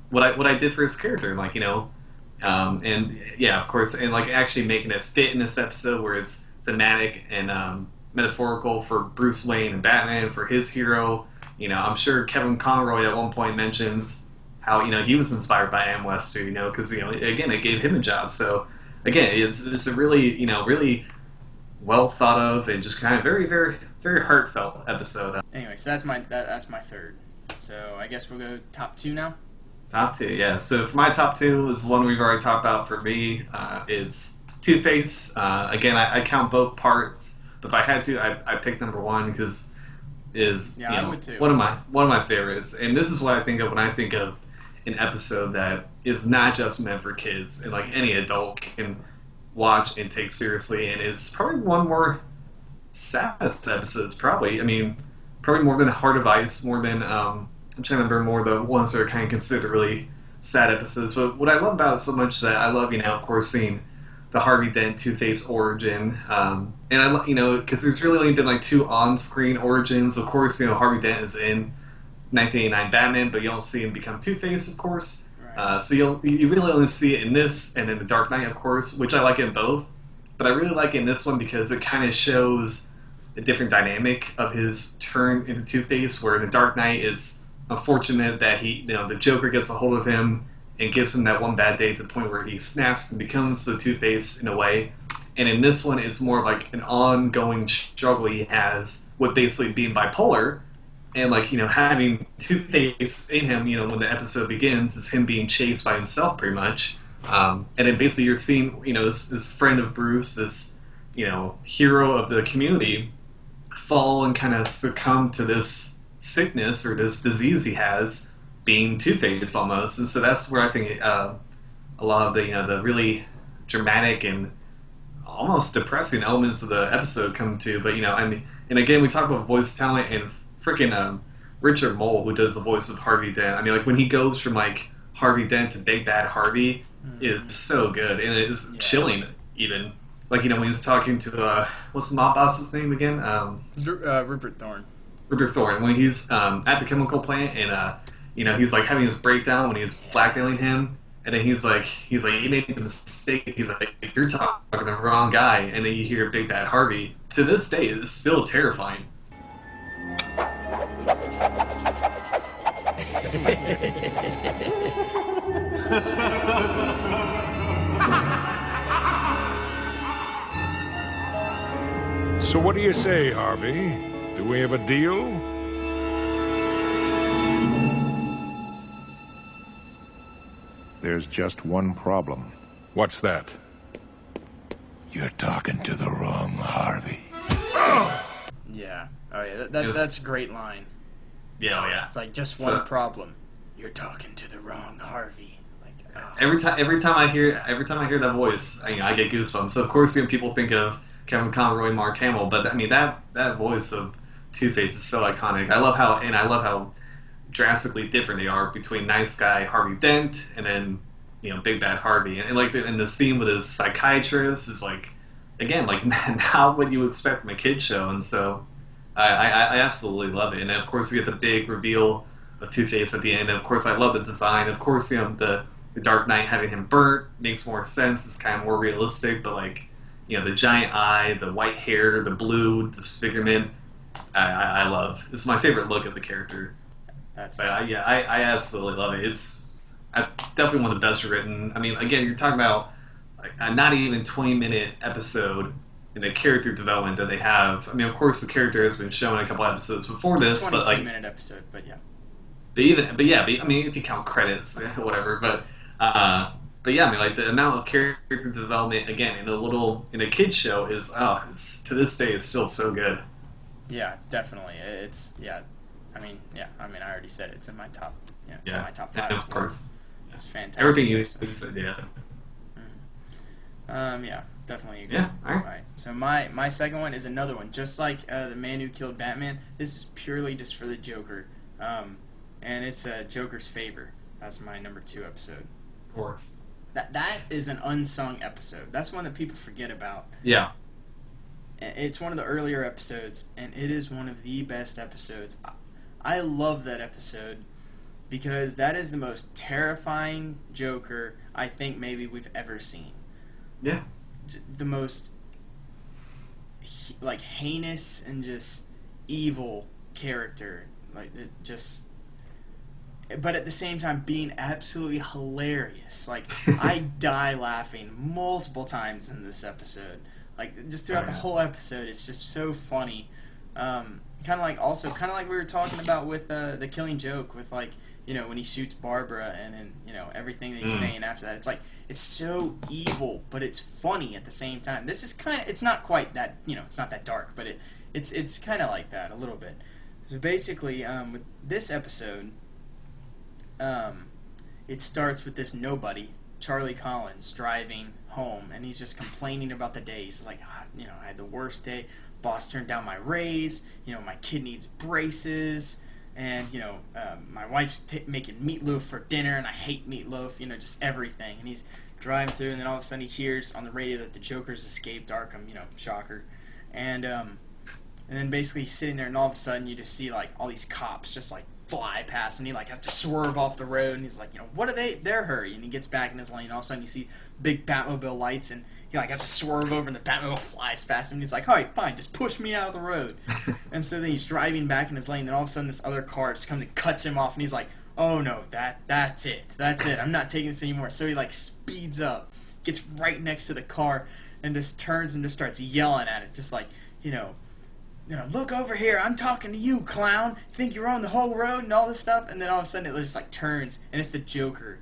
B: what I did for his character, like, and yeah, of course, and like actually making it fit in this episode where it's thematic and metaphorical for Bruce Wayne and Batman, for his hero. I'm sure Kevin Conroy at one point mentions how he was inspired by Adam West too, because again, it gave him a job. So again, it's a really really well thought of and just kind of very very very heartfelt episode.
A: Anyway, so that's my third. So I guess we'll go top two now.
B: Top two, yeah. So for my top two is one we've already talked about. For me, it's Two-Face. Again, I count both parts. But if I had to, I pick number one because
A: I would too.
B: one of my favorites. And this is what I think of when I think of an episode that is not just meant for kids and like any adult can watch and take seriously. And it's probably one more saddest episodes. Probably more than Heart of Ice, more than I'm trying to remember more the ones that are kind of considered really sad episodes. But what I love about it so much is that I love of course seeing the Harvey Dent Two-Face origin, and I because there's really only been like two on-screen origins. Of course, Harvey Dent is in 1989 Batman, but you don't see him become Two-Face, of course. Right. So you really only see it in this and in the Dark Knight, of course, which I like in both. But I really like it in this one because it kind of shows a different dynamic of his turn into Two-Face, where in the Dark Knight it's unfortunate that the Joker gets a hold of him and gives him that one bad day to the point where he snaps and becomes the Two-Face in a way. And in this one, it's more like an ongoing struggle he has with basically being bipolar, and like, you know, having Two-Face in him. You know, when the episode begins, is him being chased by himself, pretty much. And then basically you're seeing, you know, this friend of Bruce, this, you know, hero of the community, fall and kind of succumb to this sickness or this disease he has, being Two-Face almost. And so that's where I think a lot of the, you know, the really dramatic and almost depressing elements of the episode come to. But, you know, I mean, and again, we talk about voice talent, and freaking Richard Mole, who does the voice of Harvey Dent. I mean, like, when he goes from like Harvey Dent to Big Bad Harvey is so good, and it is chilling even. Like, you know, when he's talking to what's the mob boss's name again?
A: Rupert Thorne.
B: Rupert Thorne. When he's at the chemical plant, and you know, he's like having his breakdown when he's blackmailing him, and then he's like, you made the mistake. He's like, you're talking to the wrong guy, and then you hear Big Bad Harvey. To this day, it's still terrifying.
G: So what do you say, Harvey? Do we have a deal?
H: There's just one problem.
G: What's that?
H: You're talking to the wrong Harvey.
A: Yeah. Oh yeah. That's a great line.
B: Yeah, oh yeah.
A: It's like, just one problem. You're talking to the wrong Harvey. Like, oh.
B: Every time I hear that voice, I get goosebumps. So of course, you know, people think of Kevin Conroy, Mark Hamill, but I mean that voice of Two-Face is so iconic. I love how drastically different they are between nice guy Harvey Dent and then, you know, Big Bad Harvey. And like the scene with his psychiatrist is like, again, like not what you expect from a kid show. And so I absolutely love it. And then of course you get the big reveal of Two-Face at the end. And of course I love the design. Of course, you know, the Dark Knight having him burnt makes more sense. It's kind of more realistic, but like, you know, the giant eye, the white hair, the blue disfigurement, I love. It's my favorite look of the character. I absolutely love it. It's definitely one of the best written. I mean, again, you're talking about like a not even 20-minute episode in the character development that they have. I mean, of course, the character has been shown in a couple episodes before this, but like
A: 22-minute episode, but yeah.
B: I mean, if you count credits, whatever. But yeah, I mean, like the amount of character development again in a kids show is to this day is still so good.
A: Yeah, definitely. I mean, I already said it's in my top. It's in my top 5.
B: Of course,
A: it's fantastic.
B: Everything you said, yeah.
A: Yeah, definitely agree.
B: Yeah, all right.
A: So my second one is another one, just like The Man Who Killed Batman. This is purely just for the Joker, and it's Joker's Favor. That's my number 2 episode.
B: Of course.
A: That is an unsung episode. That's one that people forget about.
B: Yeah.
A: It's one of the earlier episodes, and it is one of the best episodes. I love that episode because that is the most terrifying Joker I think maybe we've ever seen.
B: Yeah.
A: The most like heinous and just evil character, like it just. But at the same time, being absolutely hilarious. Like, I die laughing multiple times in this episode. Like, just throughout the whole episode, it's just so funny. Kind of like we were talking about with The Killing Joke, with, like, you know, when he shoots Barbara and then, you know, everything that he's saying after that. It's like, it's so evil, but it's funny at the same time. This is kind of, it's not quite that, you know, it's not that dark, but it's kind of like that a little bit. So basically, with this episode... it starts with this nobody, Charlie Collins, driving home, and he's just complaining about the day. He's like, you know, I had the worst day. Boss turned down my raise. You know, my kid needs braces, and you know, my wife's making meatloaf for dinner, and I hate meatloaf. You know, just everything. And he's driving through, and then all of a sudden he hears on the radio that the Joker's escaped Arkham. You know, shocker, and then basically he's sitting there, and all of a sudden you just see like all these cops just like fly past him, and he like has to swerve off the road, and he's like, you know, what are their hurry? And he gets back in his lane, and all of a sudden you see big Batmobile lights, and he like has to swerve over, and the Batmobile flies past him, and he's like, alright, fine, just push me out of the road. And so then he's driving back in his lane, and all of a sudden this other car just comes and cuts him off, and he's like, oh no, that's it. I'm not taking this anymore. So he like speeds up, gets right next to the car, and just turns and just starts yelling at it, just like, look over here, I'm talking to you, clown. Think you're on the whole road and all this stuff? And then all of a sudden it just like turns, and it's the Joker,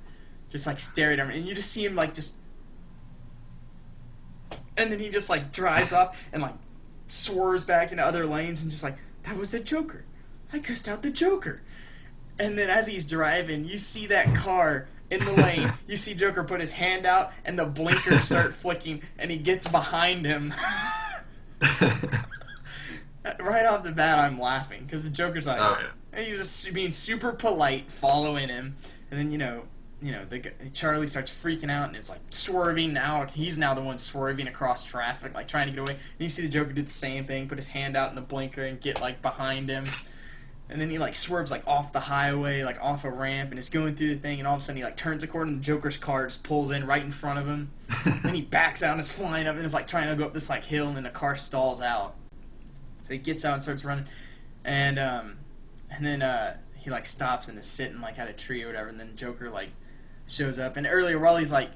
A: just like staring at him, and you just see him like just, and then he just like drives off and like swerves back into other lanes and just like, that was the Joker. I cussed out the Joker. And then as he's driving, you see that car in the lane. You see Joker put his hand out, and the blinkers start flicking, and he gets behind him. Right off the bat, I'm laughing because the Joker's like, he's just being super polite, following him, and then Charlie starts freaking out, and it's like swerving now. He's now the one swerving across traffic, like trying to get away. And you see the Joker do the same thing, put his hand out in the blinker and get like behind him. And then he like swerves like off the highway, like off a ramp, and is going through the thing, and all of a sudden he like turns a corner, and the Joker's car just pulls in right in front of him. Then he backs out and is flying up, and is like trying to go up this like hill, and then the car stalls out. So he gets out and starts running, and then he like stops and is sitting like at a tree or whatever, and then Joker like shows up. And earlier, while he's like,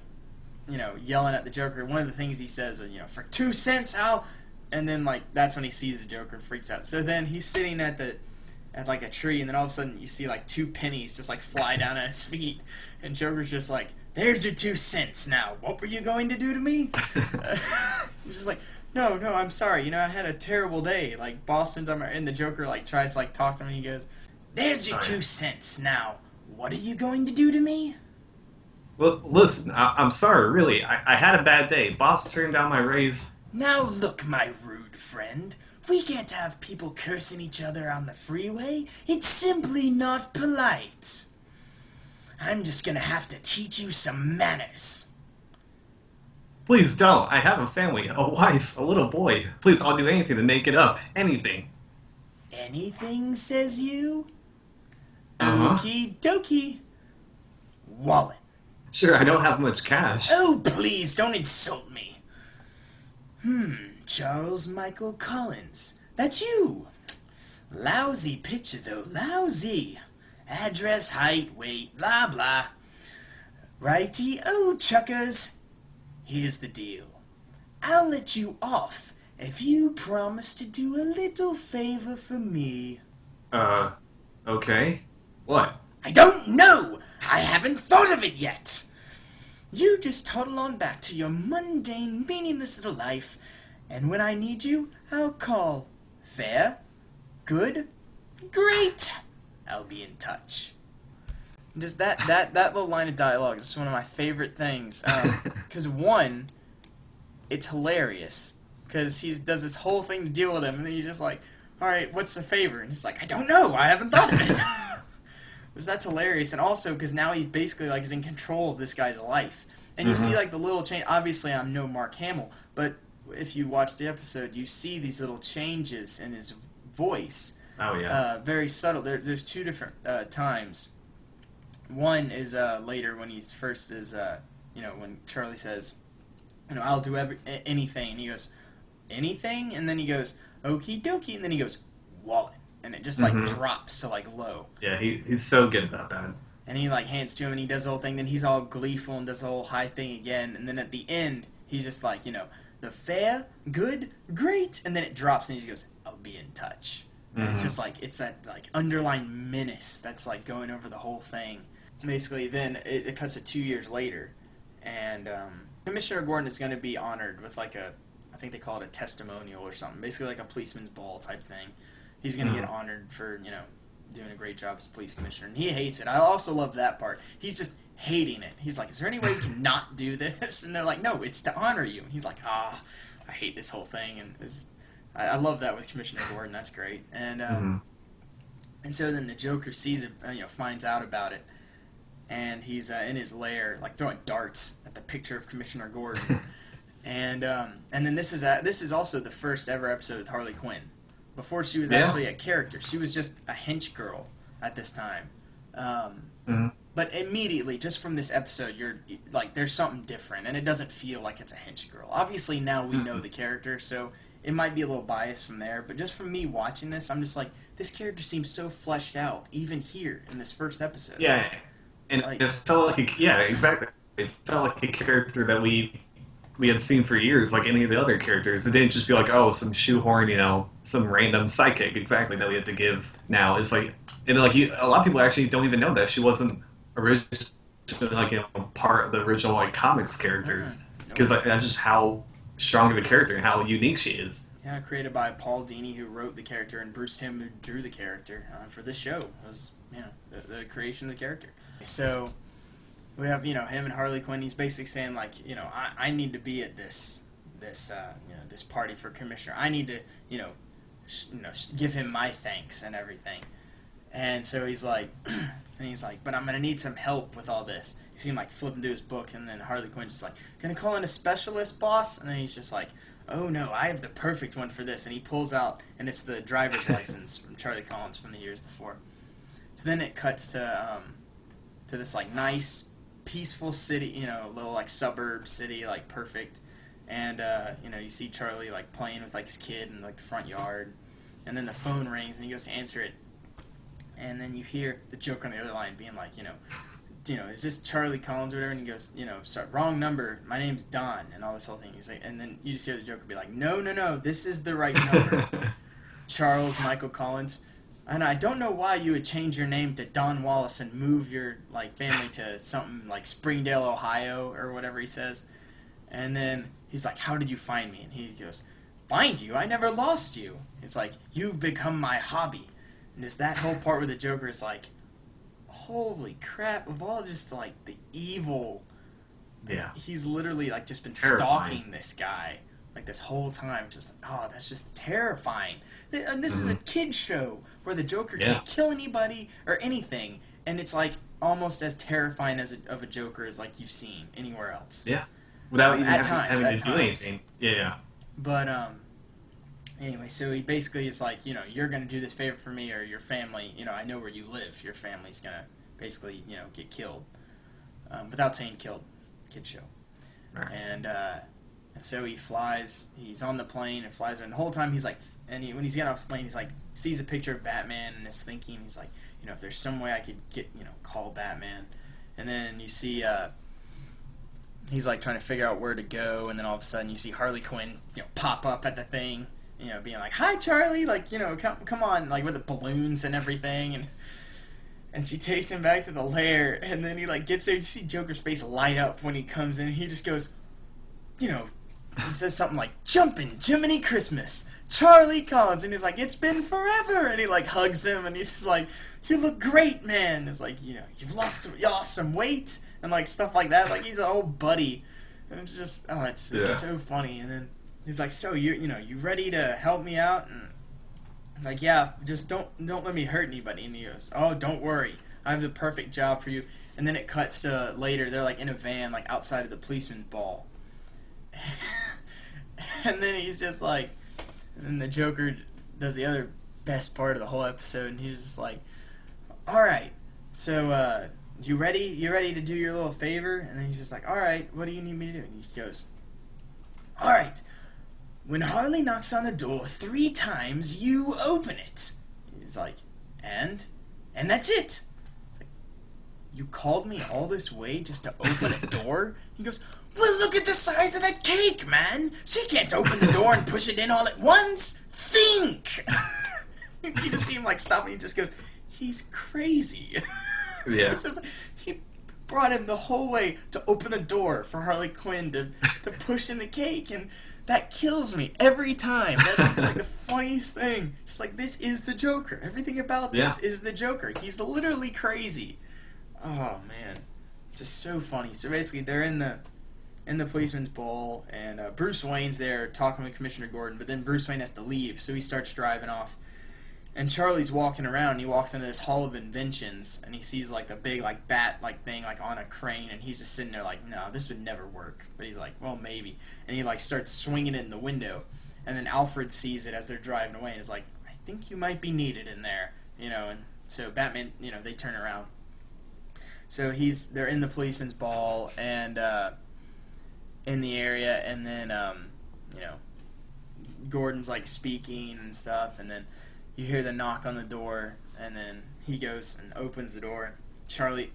A: yelling at the Joker, one of the things he says was, for 2 cents, Al. And then like that's when he sees the Joker and freaks out. So then he's sitting at like a tree, and then all of a sudden you see like 2 pennies just like fly down at his feet, and Joker's just like, "There's your 2 cents. Now, what were you going to do to me?" He's just like, "No, I'm sorry. I had a terrible day. Like Boston's on my," and the Joker like tries to like talk to him, and he goes, "There's your 2 cents. Now, what are you going to do to me?"
B: Well, listen, I'm sorry, really. I had a bad day. Boss turned down my raise.
A: Now look, my rude friend. We can't have people cursing each other on the freeway. It's simply not polite. I'm just gonna have to teach you some manners.
B: Please don't. I have a family, a wife, a little boy. Please, I'll do anything to make it up. Anything.
A: Anything, says you?
B: Uh-huh.
A: Okie dokie. Wallet.
B: Sure, I don't have much cash.
A: Oh, please, don't insult me. Charles Michael Collins. That's you. Lousy picture, though. Lousy. Address, height, weight, blah, blah. Righty-o, chuckers. Here's the deal. I'll let you off if you promise to do a little favor for me.
B: Okay. What?
A: I don't know! I haven't thought of it yet! You just toddle on back to your mundane, meaningless little life, and when I need you, I'll call. Fair? Good? Great! I'll be in touch. Just that little line of dialogue is one of my favorite things. Because one, it's hilarious. Because he does this whole thing to deal with him, and then he's just like, alright, what's the favor? And he's like, I don't know, I haven't thought of it. That's hilarious. And also, because now he basically like is in control of this guy's life. And you see like the little change. Obviously, I'm no Mark Hamill, but if you watch the episode, you see these little changes in his voice.
B: Oh, yeah.
A: Very subtle. There's 2 different times. One is later when he's first is, when Charlie says, I'll do anything. And he goes, anything? And then he goes, okie dokie. And then he goes, wallet. And it just like drops to like low.
B: Yeah, he's so good about that.
A: And he like hands to him, and he does the whole thing. Then he's all gleeful and does the whole high thing again. And then at the end, he's just like, the fair, good, great. And then it drops, and he just goes, I'll be in touch. And it's just like, it's that like underlying menace that's like going over the whole thing. Basically, then it cuts to 2 years later, and Commissioner Gordon is going to be honored with like I think they call it a testimonial or something. Basically, like a policeman's ball type thing. He's going to get honored for, doing a great job as police commissioner. And he hates it. I also love that part. He's just hating it. He's like, is there any way we can not do this? And they're like, no, it's to honor you. And he's like, I hate this whole thing. And I love that with Commissioner Gordon. That's great. And and so then the Joker sees it, finds out about it. And he's in his lair, like throwing darts at the picture of Commissioner Gordon. and then this is also the first ever episode with Harley Quinn. Before she was actually a character. She was just a hench girl at this time. But immediately, just from this episode, you're like, there's something different, and it doesn't feel like it's a hench girl. Obviously, now we know the character, so it might be a little biased from there, but just from me watching this, I'm just like, this character seems so fleshed out, even here in this first episode.
B: Yeah, and
A: Like-
B: it felt like exactly. It felt like a character that we had seen for years, like any of the other characters. It didn't just be like, oh, some shoehorn, some random sidekick exactly that we had to give. Now it's like, and like a lot of people actually don't even know that she wasn't originally like part of the original like comics characters, because that's just how strong of a character and how unique she is.
A: Yeah, created by Paul Dini, who wrote the character, and Bruce Timm, who drew the character for this show. It was, the creation of the character. So we have, him and Harley Quinn. He's basically saying, like, I need to be at this party for Commissioner. I need to, give him my thanks and everything. And so he's like, but I'm gonna need some help with all this. You see him like flipping through his book, and then Harley Quinn's just like, gonna call in a specialist, boss? And then he's just like, oh no, I have the perfect one for this. And he pulls out, and it's the driver's license from Charlie Collins from the years before. So then it cuts to this like nice, peaceful city, little like suburb city, like perfect. And you see Charlie like playing with like his kid in like the front yard, and then the phone rings, and he goes to answer it. And then you hear the Joker on the other line being like, is this Charlie Collins or whatever? And he goes, sorry, wrong number. My name's Don, and all this whole thing. He's like, and then you just hear the Joker be like, no, this is the right number. Charles Michael Collins. And I don't know why you would change your name to Don Wallace and move your like family to something like Springdale, Ohio, or whatever he says. And then he's like, how did you find me? And he goes, find you? I never lost you. It's like, you've become my hobby. And it's that whole part where the Joker is like, holy crap, of all just like the evil.
B: Yeah.
A: He's literally like just been
B: Terrifying.
A: stalking this guy like this whole time. Just like, oh, that's just terrifying. And this is a kid show where the Joker can't kill anybody or anything. And it's like almost as terrifying of a Joker as like you've seen anywhere else.
B: Yeah. Without even
A: At
B: having
A: times.
B: to do anything. Yeah.
A: But anyway, so he basically is like, you're going to do this favor for me or your family. I know where you live. Your family's going to basically, get killed. Without saying killed. Kid show.
B: Right.
A: And so he flies. He's on the plane and flies. And the whole time he's like, when he's getting off the plane, he's like, sees a picture of Batman and is thinking, he's like, if there's some way I could get, call Batman. And then you see, he's like trying to figure out where to go. And then all of a sudden you see Harley Quinn, pop up at the thing. Being like, hi, Charlie, like, come on, like, with the balloons and everything, and she takes him back to the lair, and then he, like, gets there, you see Joker's face light up when he comes in, and he just goes, he says something like, jumpin' Jiminy Christmas, Charlie Collins, and he's like, it's been forever, and he, like, hugs him, and he's just like, you look great, man, it's like, you've lost some weight, and, like, stuff like that, like, he's an old buddy, and it's just, it's so funny, and then he's like, so you ready to help me out? And he's like, yeah, just don't let me hurt anybody. And he goes, oh, don't worry, I have the perfect job for you. And then it cuts to later, they're like in a van, like outside of the policeman's ball. And then he's just like, and then the Joker does the other best part of the whole episode, and he's just like, all right, so you ready? You ready to do your little favor? And then he's just like, all right, what do you need me to do? And he goes, all right. When Harley knocks on the door 3 times, you open it. He's like, and that's it. It's like, you called me all this way just to open a door? He goes, well, look at the size of that cake, man. She can't open the door and push it in all at once. Think. You just see him like stop and he just goes, he's crazy.
B: Yeah.
A: It's just like, he brought him the whole way to open the door for Harley Quinn to push in the cake, and that kills me every time. That's just like the funniest thing. It's like, this is the Joker. Everything about this is the Joker. He's literally crazy. Oh man, just so funny. So basically, they're in the policeman's ball, and Bruce Wayne's there talking with Commissioner Gordon. But then Bruce Wayne has to leave, so he starts driving off. And Charlie's walking around, and he walks into this Hall of Inventions, and he sees like the big like bat like thing like on a crane, and he's just sitting there like, no, this would never work. But he's like, well, maybe. And he like starts swinging it in the window, and then Alfred sees it as they're driving away, and is like, I think you might be needed in there, And so Batman, they turn around. So they're in the policeman's ball and in the area, and then Gordon's like speaking and stuff, and then you hear the knock on the door, and then he goes and opens the door. Harley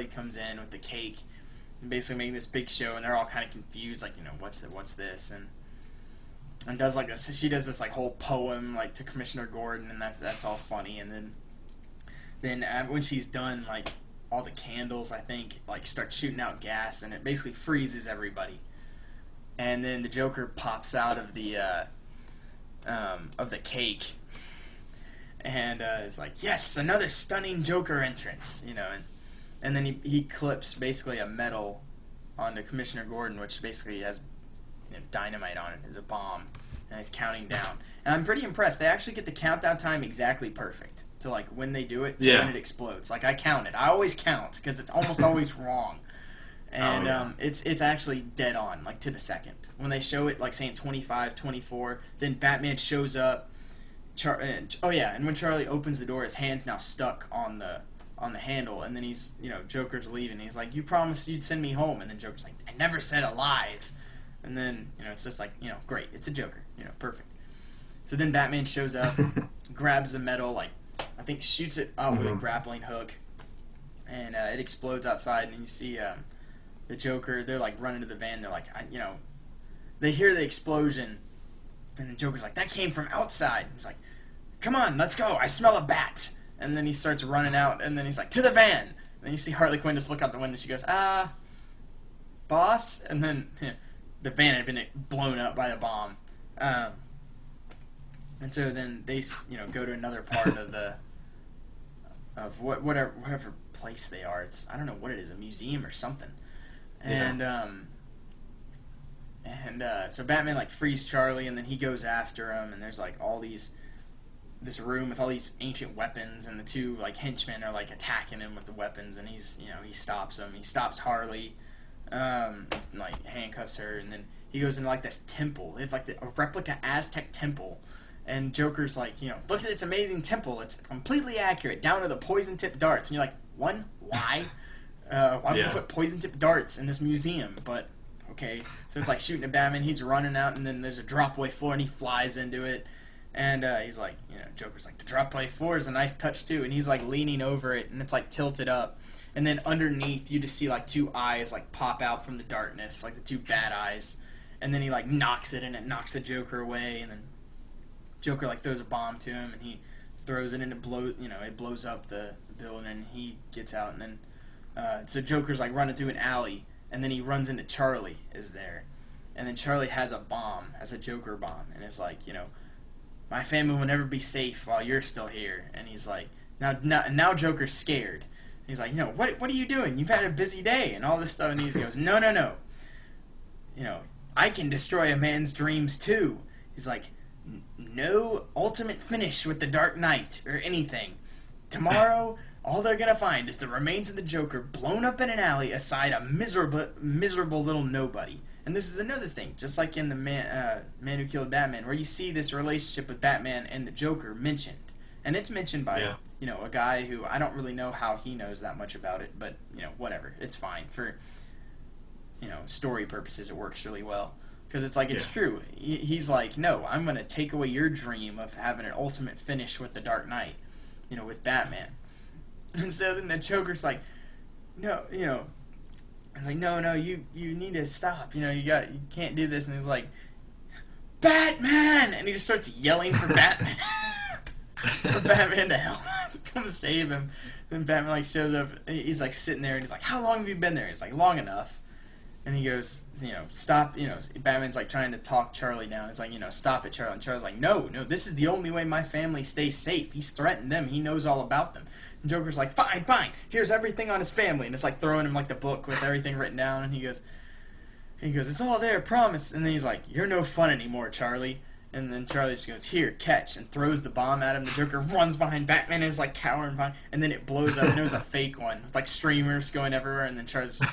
A: comes in with the cake, and basically making this big show, and they're all kind of confused, like, what's this, and does like this. She does this like whole poem like to Commissioner Gordon, and that's all funny. And then when she's done, like all the candles, I think, like start shooting out gas, and it basically freezes everybody. And then the Joker pops out of the cake, and is like, yes, another stunning Joker entrance, and then he clips basically a medal onto Commissioner Gordon, which basically has dynamite on it, as a bomb, and he's counting down. And I'm pretty impressed. They actually get the countdown time exactly perfect to like when they do it to when it explodes. Like I counted. I always count because it's almost always wrong. And it's actually dead on, like to the second. When they show it, like saying 25, 24, then Batman shows up. And when Charlie opens the door, his hand's now stuck on the handle, and then he's, Joker's leaving, and he's like, you promised you'd send me home, and then Joker's like, I never said alive. And then, it's just like, great, it's a Joker, perfect. So then Batman shows up, grabs the medal, like, I think shoots it out with a grappling hook, and it explodes outside, and you see the Joker, they're like running to the van, they're like, they hear the explosion, and the Joker's like, that came from outside. He's like, come on, let's go, I smell a bat. And then he starts running out, and then he's like, to the van. And then you see Harley Quinn just look out the window, and she goes, boss? And then the van had been blown up by the bomb. And so then they, go to another part of whatever place they are. It's, I don't know what it is, a museum or something. And so Batman like frees Charlie, and then he goes after him, and there's like this room with all these ancient weapons, and the two like henchmen are like attacking him with the weapons, and he's he stops them. He stops Harley, like handcuffs her, and then he goes into like this temple. They have like a replica Aztec temple, and Joker's like, look at this amazing temple. It's completely accurate down to the poison tipped darts, and you're like, why? Why would you put poison tipped darts in this museum? But okay, so it's like shooting at Batman. He's running out, and then there's a drop away floor, and he flies into it. And he's like, Joker's like, the drop away floor is a nice touch too. And he's like leaning over it, and it's like tilted up. And then underneath, you just see like two eyes like pop out from the darkness, like the two bad eyes. And then he like knocks it, and it knocks the Joker away. And then Joker like throws a bomb to him, and he throws it, and it blows up the building, and he gets out. And then so Joker's like running through an alley, and then he runs into Charlie is there. And then Charlie has a Joker bomb, and it's like, my family will never be safe while you're still here. And he's like, now Joker's scared. He's like, what are you doing? You've had a busy day and all this stuff. And he goes, no. I can destroy a man's dreams too. He's like, no ultimate finish with the Dark Knight or anything. Tomorrow, all they're gonna find is the remains of the Joker blown up in an alley aside a miserable little nobody. And this is another thing, just like in the Man Who Killed Batman, where you see this relationship with Batman and the Joker mentioned. And it's mentioned by, a guy who I don't really know how he knows that much about it, but, whatever. It's fine. For, story purposes, it works really well. Because it's like, it's true. He's like, no, I'm going to take away your dream of having an ultimate finish with the Dark Knight, with Batman. And so then the Joker's like, no, I was like, no, you need to stop. You can't do this. And he's like, Batman! And he just starts yelling for Batman. For Batman to help to come save him. Then Batman like shows up. He's like sitting there, and he's like, how long have you been there? He's like, long enough. And he goes, stop. Batman's like trying to talk Charlie down. He's like, stop it, Charlie. And Charlie's like, no, this is the only way my family stays safe. He's threatened them. He knows all about them. And Joker's like, fine. Here's everything on his family. And it's like throwing him like the book with everything written down. And he goes, it's all there, promise. And then he's like, you're no fun anymore, Charlie. And then Charlie just goes, here, catch, and throws the bomb at him. The Joker runs behind Batman and is like cowering behind, and then it blows up, and it was a fake one, with like streamers going everywhere, and then Charlie's just,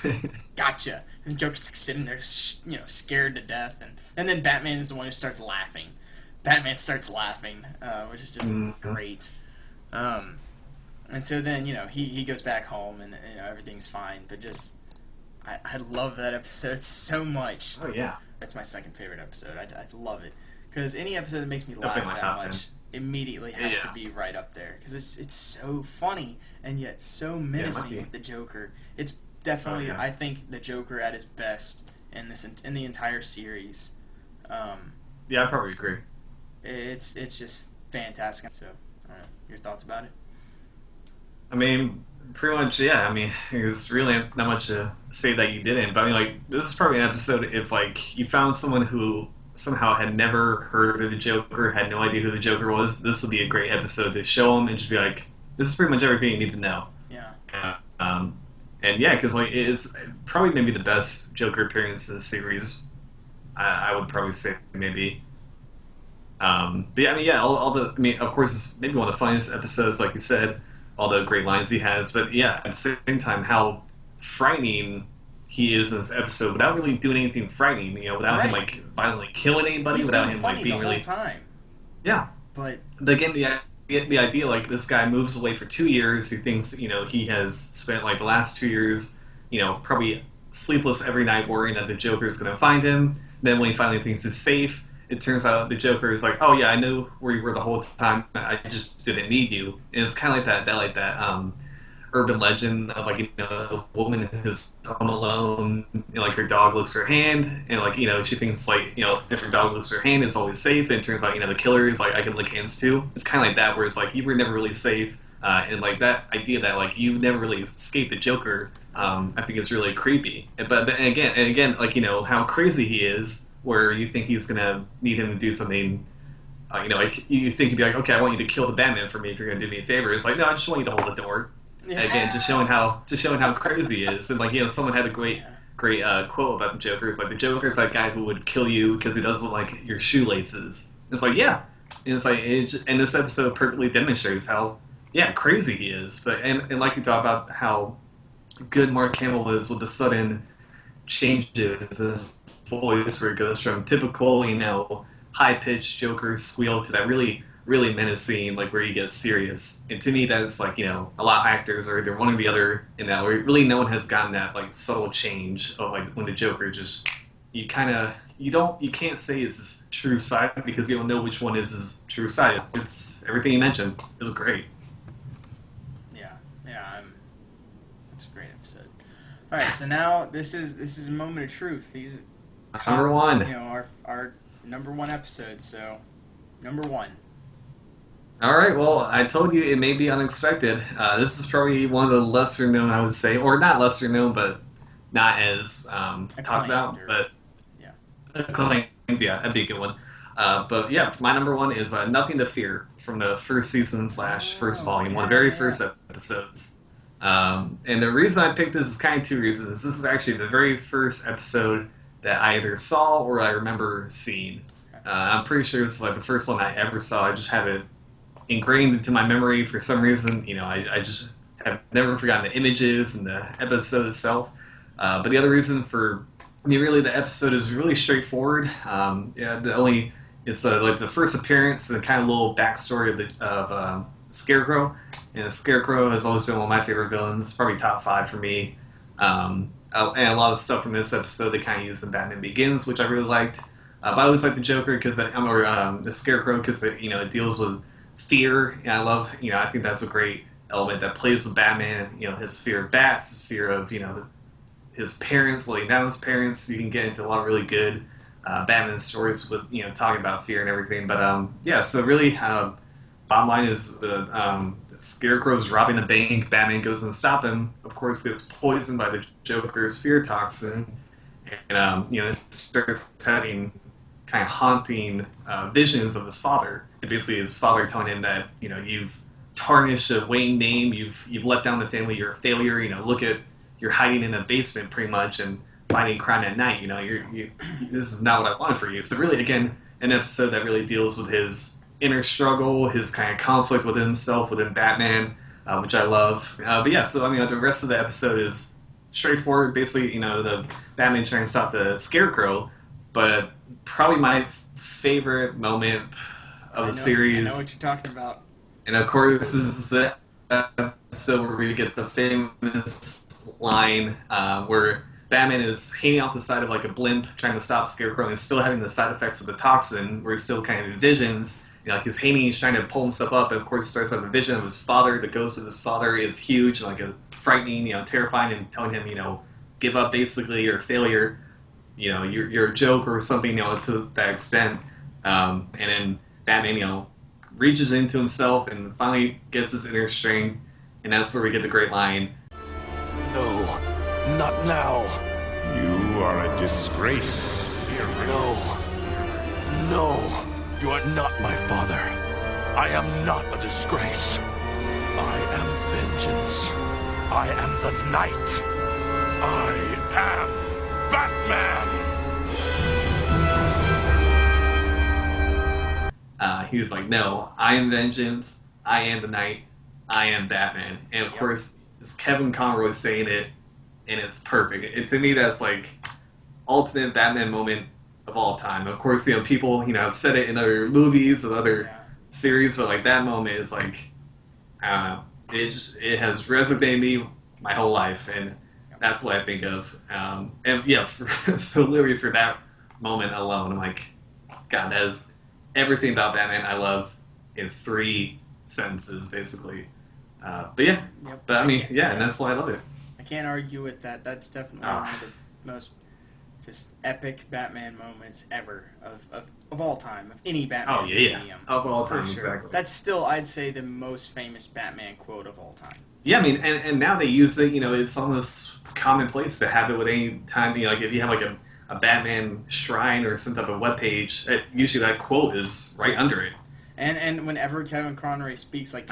A: gotcha. And Joker's like sitting there, scared to death, and then Batman is the one who starts laughing. Batman starts laughing, which is just great. And so then, he goes back home, and everything's fine, but just, I love that episode so much.
B: Oh, yeah.
A: That's my second favorite episode. I love it because any episode that makes me laugh
B: Definitely my
A: that
B: top
A: much
B: 10.
A: immediately has to be right up there because it's so funny and yet so menacing with the Joker. It's definitely I think the Joker at his best in the entire series.
B: Yeah, I probably agree.
A: It's just fantastic. So, I don't know, your thoughts about it?
B: I mean, pretty much, yeah. I mean, there's really not much to say that you didn't. But I mean, like, this is probably an episode if, like, you found someone who somehow had never heard of the Joker, had no idea who the Joker was, this would be a great episode to show them and just be like, this is pretty much everything you need to know.
A: Yeah.
B: And yeah, because, like, it is probably maybe the best Joker appearance in the series. I would probably say maybe. But yeah, I mean, yeah, I mean, of course, it's maybe one of the funniest episodes, like you said, all the great lines he has. But yeah, at the same time, how frightening he is in this episode without really doing anything frightening, you know, without him, like, violently killing anybody,
A: He's
B: without
A: being
B: him,
A: funny
B: like, being
A: the whole
B: really.
A: time.
B: Yeah.
A: But
B: Again, the idea, like, this guy moves away for 2 years. He thinks, you know, he has spent, like, the last 2 years, you know, probably sleepless every night worrying that the Joker's going to find him. Then when he finally thinks he's safe, it turns out the Joker is like, oh yeah, I knew where you were the whole time. I just didn't need you. And it's kind of like that urban legend of, like, you know, a woman who's home alone, and, like, her dog licks her hand, and, like, you know, she thinks, like, you know, if her dog licks her hand, it's always safe. And it turns out, you know, the killer is like, I can lick hands too. It's kind of like that, where it's like you were never really safe, and, like, that idea that, like, you never really escaped the Joker. I think it's really creepy. But again, like, you know, how crazy he is, where you think he's gonna need him to do something. You know, like, you think he'd be like, okay, I want you to kill the Batman for me if you're gonna do me a favor. It's like, no, I just want you to hold the door.
A: yeah.
B: Again, just showing how crazy he is. And, like, you know, someone had a great quote about the Joker. It's like, the Joker's that guy who would kill you because he doesn't like your shoelaces. It's like, yeah. And it's like, and this episode perfectly demonstrates how crazy he is. But and like you talk about how good Mark Hamill is with the sudden changes in his voice, where it goes from typical, you know, high-pitched Joker squeal to that really, really menacing, like, where you get serious. And to me, that's, like, you know, a lot of actors are either one or the other in that, where really no one has gotten that, like, subtle change of, like, when the Joker just, you can't say it's his true side because you don't know which one is his true side. It's everything you mentioned is great.
A: It's a great episode. All right, so now this is a moment of truth. These top,
B: Number one.
A: You know, our number one episode. So, number one.
B: All right, well, I told you it may be unexpected. This is probably one of the lesser known, I would say, or not lesser known, but not as talked about. But acclaimed, yeah, that'd be a good one. But yeah, my number one is Nothing to Fear from the first season / first volume, one of the very first episodes. And the reason I picked this is kind of two reasons. This is actually the very first episode that I either saw or I remember seeing. I'm pretty sure this is like the first one I ever saw. I just have it ingrained into my memory for some reason. You know, I just have never forgotten the images and the episode itself. But the other reason for me, really, the episode is really straightforward. It's like the first appearance and kind of little backstory of Scarecrow. And Scarecrow has always been one of my favorite villains, probably top 5 for me. And a lot of stuff from this episode they kind of used in Batman Begins, which I really liked. But I always like the Joker because the Scarecrow because it deals with fear. And I love, I think that's a great element that plays with Batman. You know, his fear of bats, his fear of his parents, laying down his parents. You can get into a lot of really good Batman stories with talking about fear and everything. But so really, bottom line is Scarecrow's robbing a bank. Batman goes and stop him. Of course, gets poisoned by the Joker's fear toxin, and it starts having kind of haunting visions of his father. And basically, his father telling him that you've tarnished a Wayne name. You've let down the family. You're a failure. You're hiding in a basement pretty much and fighting crime at night. This is not what I wanted for you. So really, again, an episode that really deals with his inner struggle, his kind of conflict within himself, within Batman, which I love. The rest of the episode is straightforward. Basically, the Batman trying to stop the Scarecrow, but probably my favorite moment of the series.
A: I know what you're talking about.
B: And of course, this is the episode where we get the famous line where Batman is hanging out the side of like a blimp trying to stop Scarecrow and still having the side effects of the toxin where he still kind of envisions, like he's hanging, he's trying to pull himself up, and of course he starts having a vision of his father. The ghost of his father is huge, like a frightening, terrifying, and telling him, give up basically, you're a failure, you're a joke or something, to that extent. And then Batman, reaches into himself and finally gets his inner strength, and that's where we get the great line.
F: No, not now.
H: You are a disgrace.
F: No, you are not my father. I am not a disgrace. I am vengeance. I am the Knight. I am Batman.
B: He's like, no, I am vengeance. I am the Knight. I am Batman. And of course, it's Kevin Conroy saying it, and it's perfect. To me, that's like ultimate Batman moment of all time. Of course, people, have said it in other movies and other series, but like that moment is like, I don't know. It has resonated me my whole life, and that's what I think of. And yeah, so literally for that moment alone, I'm like, God, that is everything about Batman I love in 3 sentences, basically. But yeah, but I mean, and that's why I love it.
A: I can't argue with that. That's definitely one of the most just epic Batman moments ever of all time, of any Batman medium.
B: Of all time,
A: for sure.
B: exactly.
A: That's still, I'd say, the most famous Batman quote of all time.
B: Yeah, I mean, and now they use it, it's almost commonplace to have it with any time, like if you have like a Batman shrine or some type of webpage, usually that quote is right under it.
A: And whenever Kevin Conroy speaks, like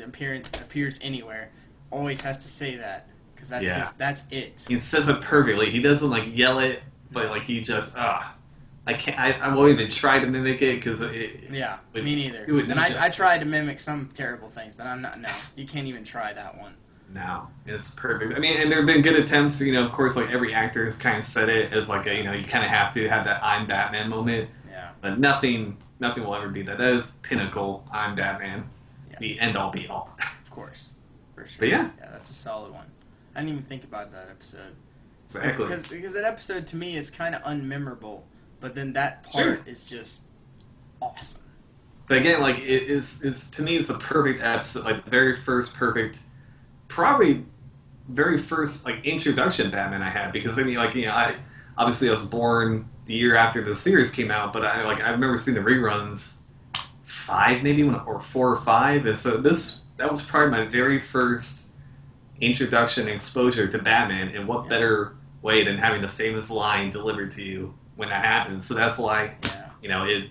A: appears anywhere, always has to say that, because that's it.
B: He says it perfectly. He doesn't like yell it, but like he just I can't. I won't even try to mimic it because me
A: neither. And I tried to mimic some terrible things, but I'm not. No, you can't even try that one.
B: No, it's perfect. I mean, and there have been good attempts. Of course, like every actor has kind of said it as like you kind of have to have that "I'm Batman" moment. Yeah. But nothing will ever be that. That is pinnacle. I'm Batman. Yeah. The end all be all.
A: Of course, for sure.
B: But yeah,
A: that's a solid one. I didn't even think about that episode.
B: Exactly.
A: Because that episode to me is kind of unmemorable, but then that part is just awesome.
B: But again, like it is to me, it's a perfect episode. Like the very first perfect. Probably very first like introduction Batman I had, because I mean I obviously I was born the year after the series came out, but I remember seeing the reruns 5 maybe or 4 or 5, and so that was probably my very first introduction and exposure to Batman, and what better way than having the famous line delivered to you when that happens. So that's why it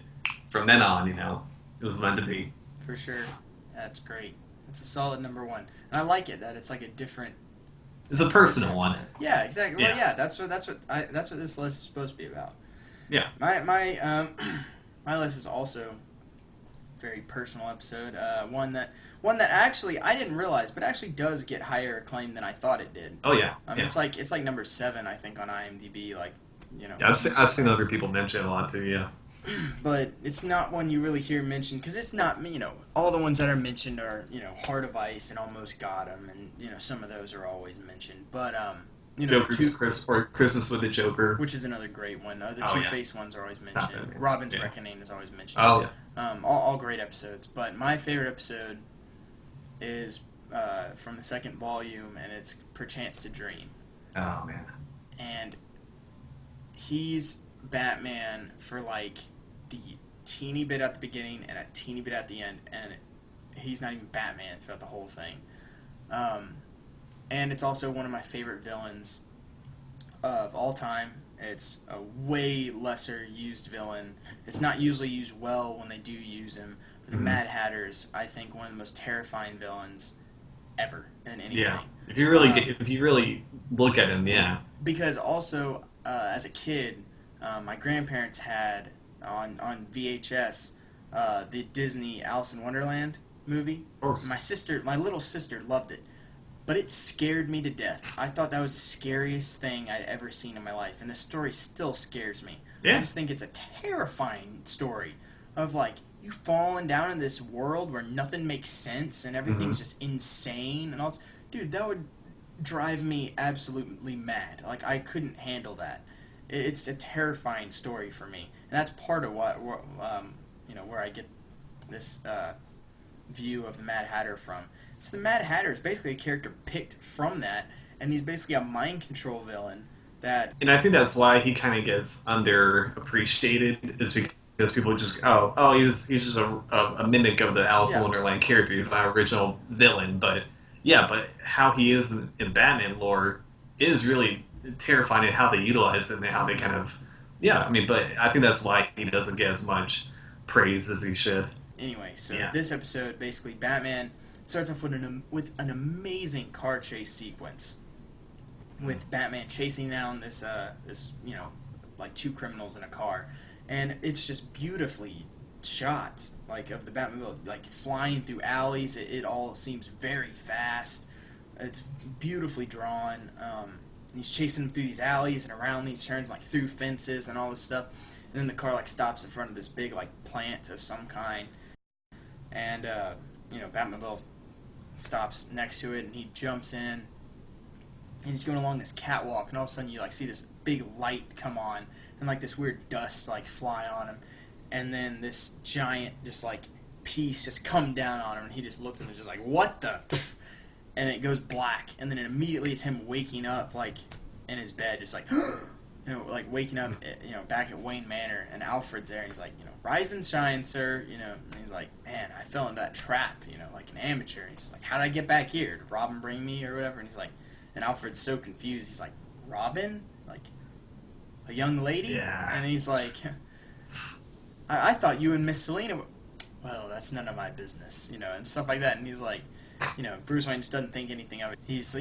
B: from then on it was meant to be.
A: For sure. That's great. It's a solid number 1, and I like it that it's like a different.
B: It's a personal one.
A: Yeah, exactly. Yeah. Well, yeah, that's what this list is supposed to be about.
B: Yeah.
A: My list is also a very personal episode. One that actually I didn't realize, but actually does get higher acclaim than I thought it did.
B: Oh yeah.
A: It's like number 7 I think on IMDb. Like
B: Yeah, I've seen other people mention it a lot too. Yeah.
A: But it's not one you really hear mentioned, because it's not, all the ones that are mentioned are, Heart of Ice and Almost Got 'Em, and, some of those are always mentioned. But,
B: Christmas with the Joker.
A: Which is another great one. The Two-Face ones are always mentioned. Robin's Reckoning is always mentioned.
B: Oh, yeah.
A: All great episodes. But my favorite episode is from the 2nd volume, and it's Perchance to Dream.
B: Oh, man.
A: And he's Batman for, like, the teeny bit at the beginning and a teeny bit at the end, and he's not even Batman throughout the whole thing. And it's also one of my favorite villains of all time. It's a way lesser used villain. It's not usually used well when they do use him. But the Mad Hatter is, I think, one of the most terrifying villains ever in anything.
B: Yeah, if you really look at him, yeah.
A: Because also, as a kid, my grandparents had on VHS the Disney Alice in Wonderland movie. My little sister loved it, but it scared me to death. I thought that was the scariest thing I'd ever seen in my life, and the story still scares me. I just think it's a terrifying story of like you falling down in this world where nothing makes sense and everything's just insane and all this. Dude, drive me absolutely mad. Like, I couldn't handle that. It's a terrifying story for me, and that's part of what where I get this view of the Mad Hatter from. So the Mad Hatter is basically a character picked from that, and he's basically a mind control villain that.
B: And I think that's why he kind of gets underappreciated, is because people just he's just a mimic of the Alice in Wonderland character. He's not an original villain, but how he is in Batman lore is really terrifying, and how they utilize it and how they kind of but I think that's why he doesn't get as much praise as he should.
A: Anyway, so this episode, basically, Batman starts off with an amazing car chase sequence, with Batman chasing down this like two criminals in a car, and it's just beautifully shot, like, of the Batmobile, like, flying through alleys. It all seems very fast. It's beautifully drawn. He's chasing them through these alleys and around these turns, like through fences and all this stuff. And then the car, like, stops in front of this big, like, plant of some kind. And, Batmobile stops next to it, and he jumps in. And he's going along this catwalk, and all of a sudden you, like, see this big light come on, and, like, this weird dust, like, fly on him. And then this giant, just, like, piece just come down on him, and he just looks at him and just like, what the? And it goes black, and then it immediately is him waking up, like, in his bed, just like, like waking up, back at Wayne Manor, and Alfred's there, and he's like, rise and shine, sir, and he's like, man, I fell into that trap, like an amateur, and he's just like, how did I get back here? Did Robin bring me, or whatever? And he's like, and Alfred's so confused, he's like, Robin? Like, a young lady?
B: Yeah.
A: And he's like, I thought you and Miss Selina were, well, that's none of my business, and stuff like that, and he's like, Bruce Wayne just doesn't think anything of it. He's,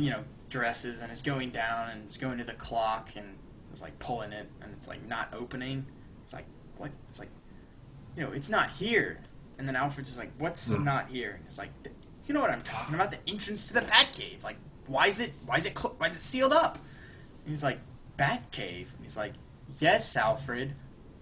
A: dresses, and is going down, and it's going to the clock, and it's like pulling it, and it's like not opening. It's like, what? It's like, it's not here. And then Alfred's just like, what's not here? And he's like, you know what I'm talking about? The entrance to the Batcave. Like, why is it sealed up? And he's like, Batcave? And he's like, yes, Alfred,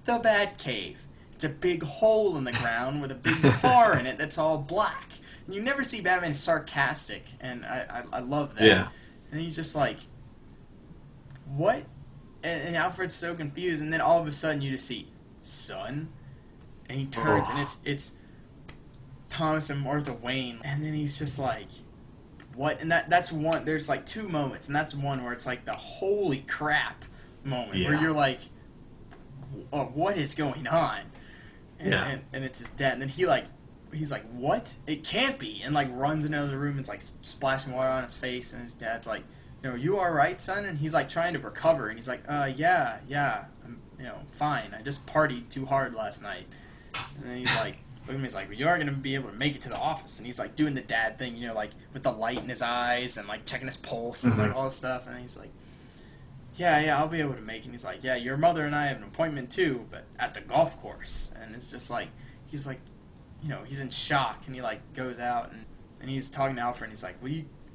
A: the Batcave. It's a big hole in the ground with a big car in it that's all black. And you never see Batman sarcastic, and I love that. Yeah. And he's just like, what? And Alfred's so confused, and then all of a sudden you just see, son? And he turns, and it's Thomas and Martha Wayne, and then he's just like, what? And that's one, there's like two moments, and that's one where it's like the holy crap moment, where you're like, oh, what is going on? And it's his dad, and then he's like, what? It can't be, and like runs into the room and it's like splashing water on his face, and his dad's like, you all right, son? And he's like trying to recover, and he's like, yeah, I'm, fine. I just partied too hard last night. And then he's like, well, you aren't gonna be able to make it to the office, and he's like doing the dad thing, like with the light in his eyes and like checking his pulse and like all this stuff, and he's like, yeah, I'll be able to make it. And he's like, yeah, your mother and I have an appointment too, but at the golf course. And it's just like, he's like, he's in shock, and he like goes out and he's talking to Alfred, and he's like,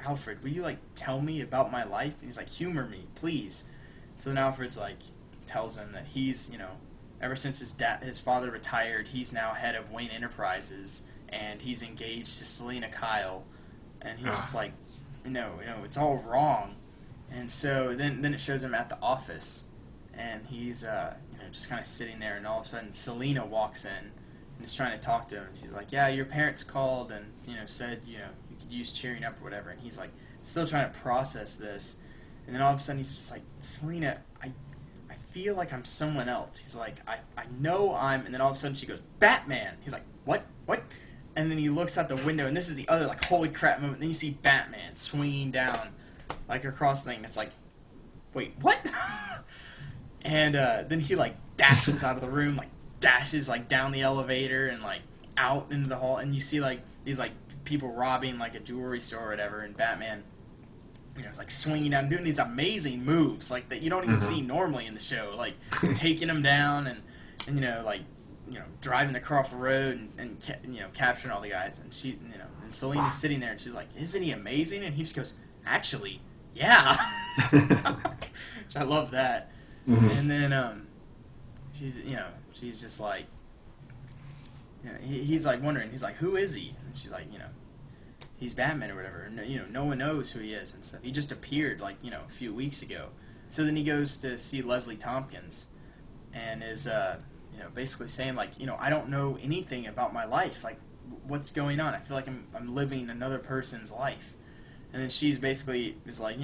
A: Alfred, will you like tell me about my life? And he's like, humor me, please. So then Alfred's like, tells him that he's, ever since his father retired, he's now head of Wayne Enterprises, and he's engaged to Selina Kyle, and he's just like, it's all wrong. And so then it shows him at the office, and he's just kind of sitting there, and all of a sudden Selina walks in and is trying to talk to him. And she's like, yeah, your parents called and said you could use cheering up or whatever. And he's like still trying to process this, and then all of a sudden he's just like, Selina, I feel like I'm someone else. He's like, I know I'm, and then all of a sudden she goes, Batman. He's like, what? And then he looks out the window, and this is the other like holy crap moment. Then you see Batman swinging down like across the thing. It's like, wait, what? And then he like dashes out of the room, like dashes like down the elevator and like out into the hall, and you see like these like people robbing like a jewelry store or whatever, and Batman, it's like swinging down, doing these amazing moves like that you don't even see normally in the show, like taking them down and driving the car off the road and capturing all the guys, and she and Selina's sitting there and she's like, isn't he amazing? And he just goes, actually, yeah. Which I love that. And then she's just like, he's like wondering, he's like, who is he? And she's like, he's Batman or whatever. No, no one knows who he is and stuff. He just appeared like a few weeks ago. So then he goes to see Leslie Tompkins, and is basically saying like I don't know anything about my life. Like what's going on? I feel like I'm living another person's life. And then she's basically is like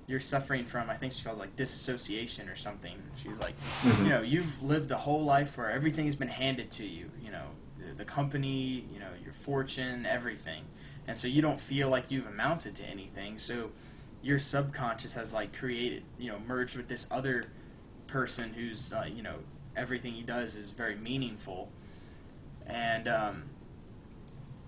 A: you're suffering from, I think she calls it like disassociation or something. She's like, you've lived a whole life where everything's been handed to you, the company, your fortune, everything. And so you don't feel like you've amounted to anything. So your subconscious has like created, merged with this other person who's, everything he does is very meaningful.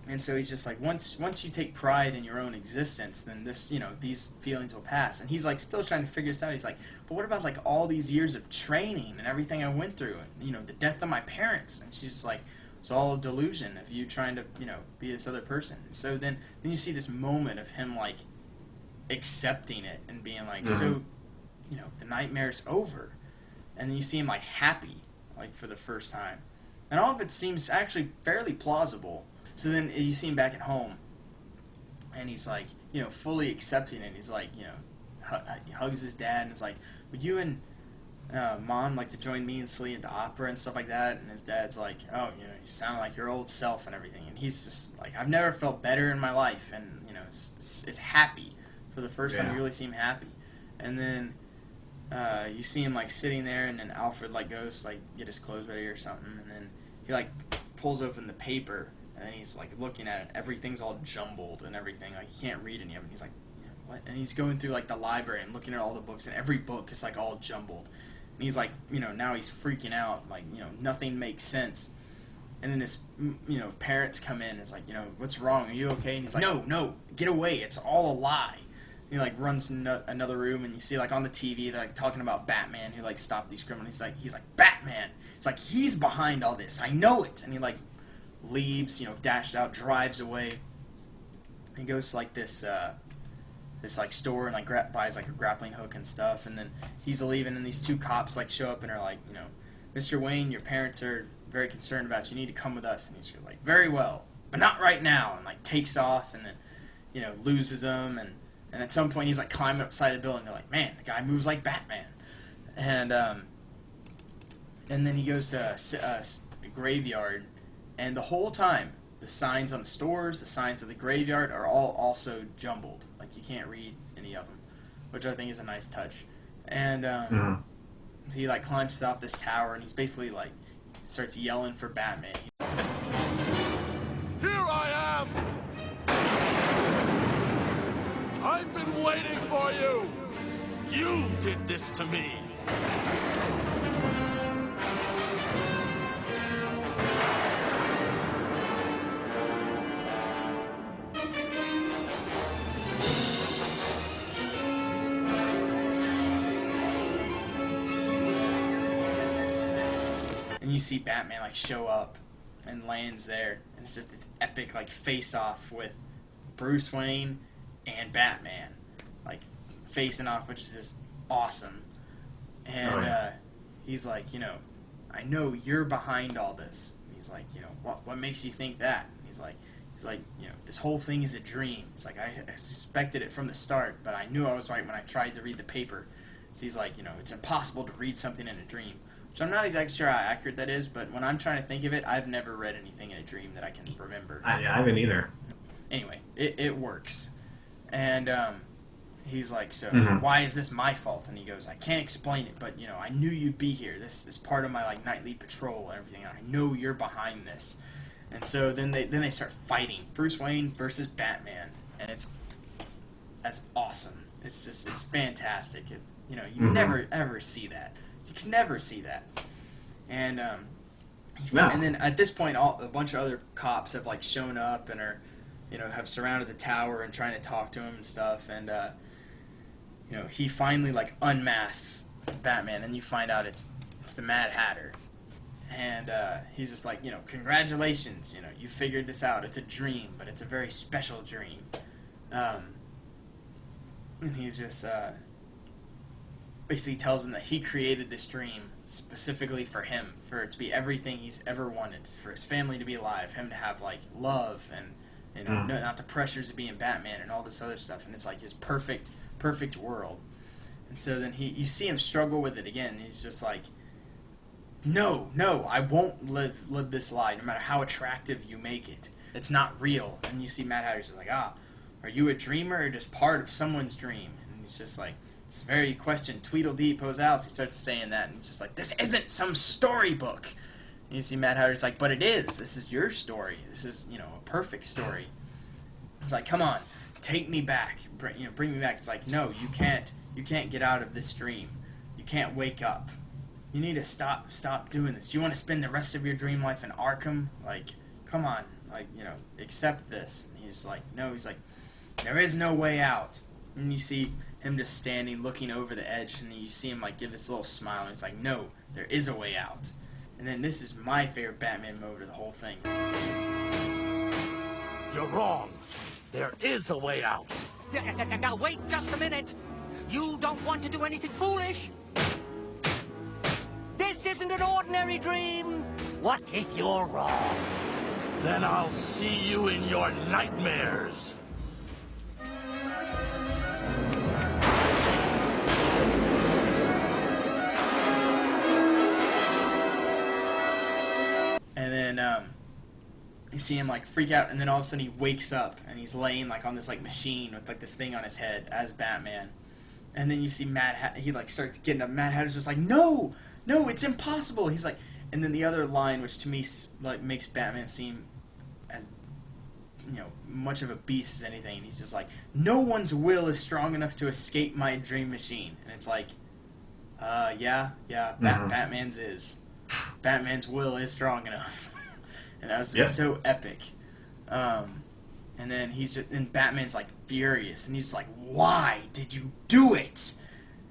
A: And so he's just like, once you take pride in your own existence, then this, these feelings will pass. And he's like still trying to figure this out. He's like, but what about like all these years of training and everything I went through, and the death of my parents? And she's just like, it's all a delusion of you trying to, be this other person. And so then you see this moment of him like accepting it and being like, so, the nightmare's over. And then you see him like happy, like for the first time. And all of it seems actually fairly plausible. So then you see him back at home, and he's like, fully accepting it. He's like, he hugs his dad and is like, would you and Mom like to join me and Slee at the opera and stuff like that? And his dad's like, oh, you sound like your old self and everything. And he's just like, I've never felt better in my life, and is happy for the first time. You really see him happy. And then you see him like sitting there, and then Alfred like goes like get his clothes ready or something, and then he like pulls open the paper. And he's like looking at it. Everything's all jumbled and everything. Like he can't read any of it. He's like, what? And he's going through like the library and looking at all the books, and every book is like all jumbled. And he's like, now he's freaking out. Like, nothing makes sense. And then his, parents come in. And it's like, what's wrong? Are you okay? And he's like, no, get away. It's all a lie. And he like runs to another room, and you see like on the TV they're like talking about Batman who like stopped these criminals. He's like Batman. It's like he's behind all this. I know it. And he like leaves, dashed out, drives away. He goes to like this like store and like buys like a grappling hook and stuff, and then he's leaving, and these two cops like show up and are like, Mr. Wayne, your parents are very concerned about you. You need to come with us. And he's like, very well, but not right now, and like takes off, and then loses them, and at some point he's like climbing up the side of the building. They're like, man, the guy moves like Batman. And then he goes to a graveyard. And the whole time, the signs on the stores, the signs of the graveyard are all also jumbled. Like, you can't read any of them, which I think is a nice touch. And he, like, climbs up this tower, and he's basically, like, starts yelling for Batman.
F: Here I am! I've been waiting for you! You did this to me!
A: And you see Batman like show up and lands there, and it's just this epic like face-off with Bruce Wayne and Batman, like facing off, which is just awesome. And he's like, I know you're behind all this. He's like, what makes you think that? He's like, this whole thing is a dream. It's like I suspected it from the start, but I knew I was right when I tried to read the paper. So he's like, it's impossible to read something in a dream. Which I'm not exactly sure how accurate that is, but when I'm trying to think of it, I've never read anything in a dream that I can remember.
B: I haven't either.
A: Anyway, it works. And he's like, so why is this my fault? And he goes, I can't explain it, but I knew you'd be here. This is part of my like nightly patrol and everything. And I know you're behind this. And so then they start fighting, Bruce Wayne versus Batman, and that's awesome. It's fantastic. You never ever see that. You can never see that. And and then at this point, a bunch of other cops have like shown up and are, have surrounded the tower and trying to talk to him and stuff. And he finally like unmasks Batman, and you find out it's the Mad Hatter. And he's just like, congratulations, you figured this out. It's a dream, but it's a very special dream. And he's just basically tells him that he created this dream specifically for him, for it to be everything he's ever wanted, for his family to be alive, him to have like love and you know, not the pressures of being Batman and all this other stuff. And it's like his perfect world. And so then you see him struggle with it again. He's just like, no, I won't live this lie, no matter how attractive you make it. It's not real. And you see Mad Hatter's just like, are you a dreamer or just part of someone's dream? And he's just like, it's very question, Tweedledee pose Alice. He starts saying that, and he's just like, this isn't some storybook. And you see Mad Hatter's like, but it is. This is your story. This is, you know, a perfect story. It's like, come on, take me back. Bring me back. It's like, no, you can't get out of this dream. You can't wake up. You need to stop doing this. Do you want to spend the rest of your dream life in Arkham? Like, come on, like, you know, accept this. And he's like, no. He's like, there is no way out. And you see him just standing, looking over the edge, and you see him like give this little smile, and he's like, no, there is a way out. And then this is my favorite Batman moment of the whole thing.
F: You're wrong. There is a way out.
I: Now wait just a minute. You don't want to do anything foolish. This isn't an ordinary dream. What if you're wrong?
F: Then I'll see you in your nightmares.
A: And then you see him like freak out, and then all of a sudden he wakes up and he's laying like on this like machine with like this thing on his head as Batman. And then you see he like starts getting up. Mad Hatter's just like, no, it's impossible. He's like, and then the other line, which to me like makes Batman seem as, you know, much of a beast as anything. And he's just like, no one's will is strong enough to escape my dream machine. And it's like, Batman's is. Batman's will is strong enough. And that was just so epic. And then and Batman's like furious, and he's like, why did you do it?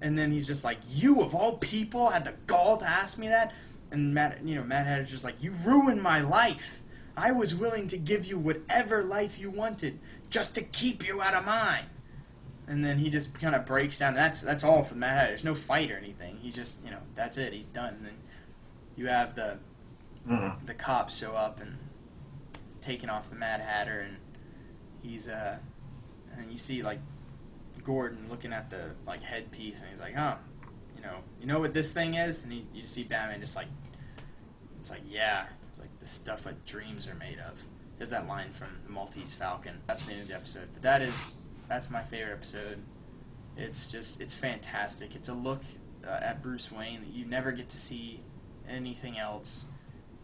A: And then he's just like, you of all people had the gall to ask me that? And Mad Hatter's just like, you ruined my life. I was willing to give you whatever life you wanted just to keep you out of mine. And then he just kind of breaks down. That's all for Mad Hatter. There's no fight or anything. He's just, you know, that's it. He's done. And then you have the cops show up and taking off the Mad Hatter, and he's and you see like Gordon looking at the like headpiece, and he's like, you know what this thing is? And you see Batman just like, it's like, yeah, it's like the stuff that dreams are made of. There's that line from the Maltese Falcon. That's the end of the episode. But that's my favorite episode. It's fantastic. It's a look at Bruce Wayne that you never get to see anything else.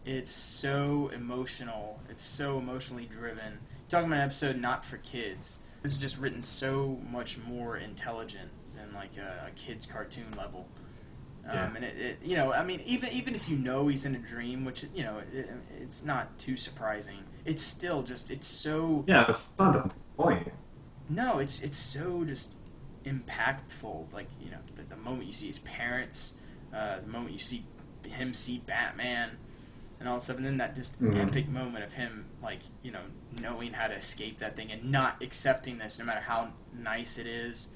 A: It's so emotional. It's so emotionally driven. You're talking about an episode not for kids. This is just written so much more intelligent than like a kid's cartoon level. And it you know, I mean, even if you know he's in a dream, which, you know, it's not too surprising. It's still just, it's so...
B: Yeah, that's not the point.
A: No, it's so just impactful. Like, you know, the moment you see his parents, the moment you see him see Batman, and all of a sudden, then that just epic moment of him, like, you know, knowing how to escape that thing and not accepting this, no matter how nice it is.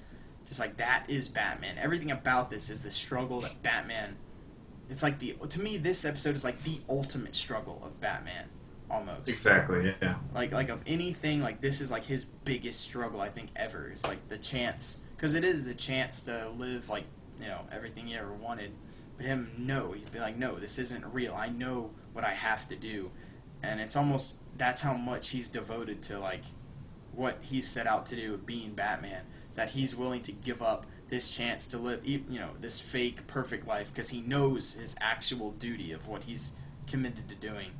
A: Just like, that is Batman. Everything about this is the struggle that Batman. It's like to me, this episode is like the ultimate struggle of Batman, almost.
B: Exactly. Yeah.
A: Like of anything, like this is like his biggest struggle, I think, ever. It's like the chance, because it is the chance to live like, you know, everything he ever wanted. But he's be like, no, this isn't real. I know what I have to do. And it's almost, that's how much he's devoted to like what he set out to do, being Batman, that he's willing to give up this chance to live, you know, this fake perfect life, because he knows his actual duty of what he's committed to doing.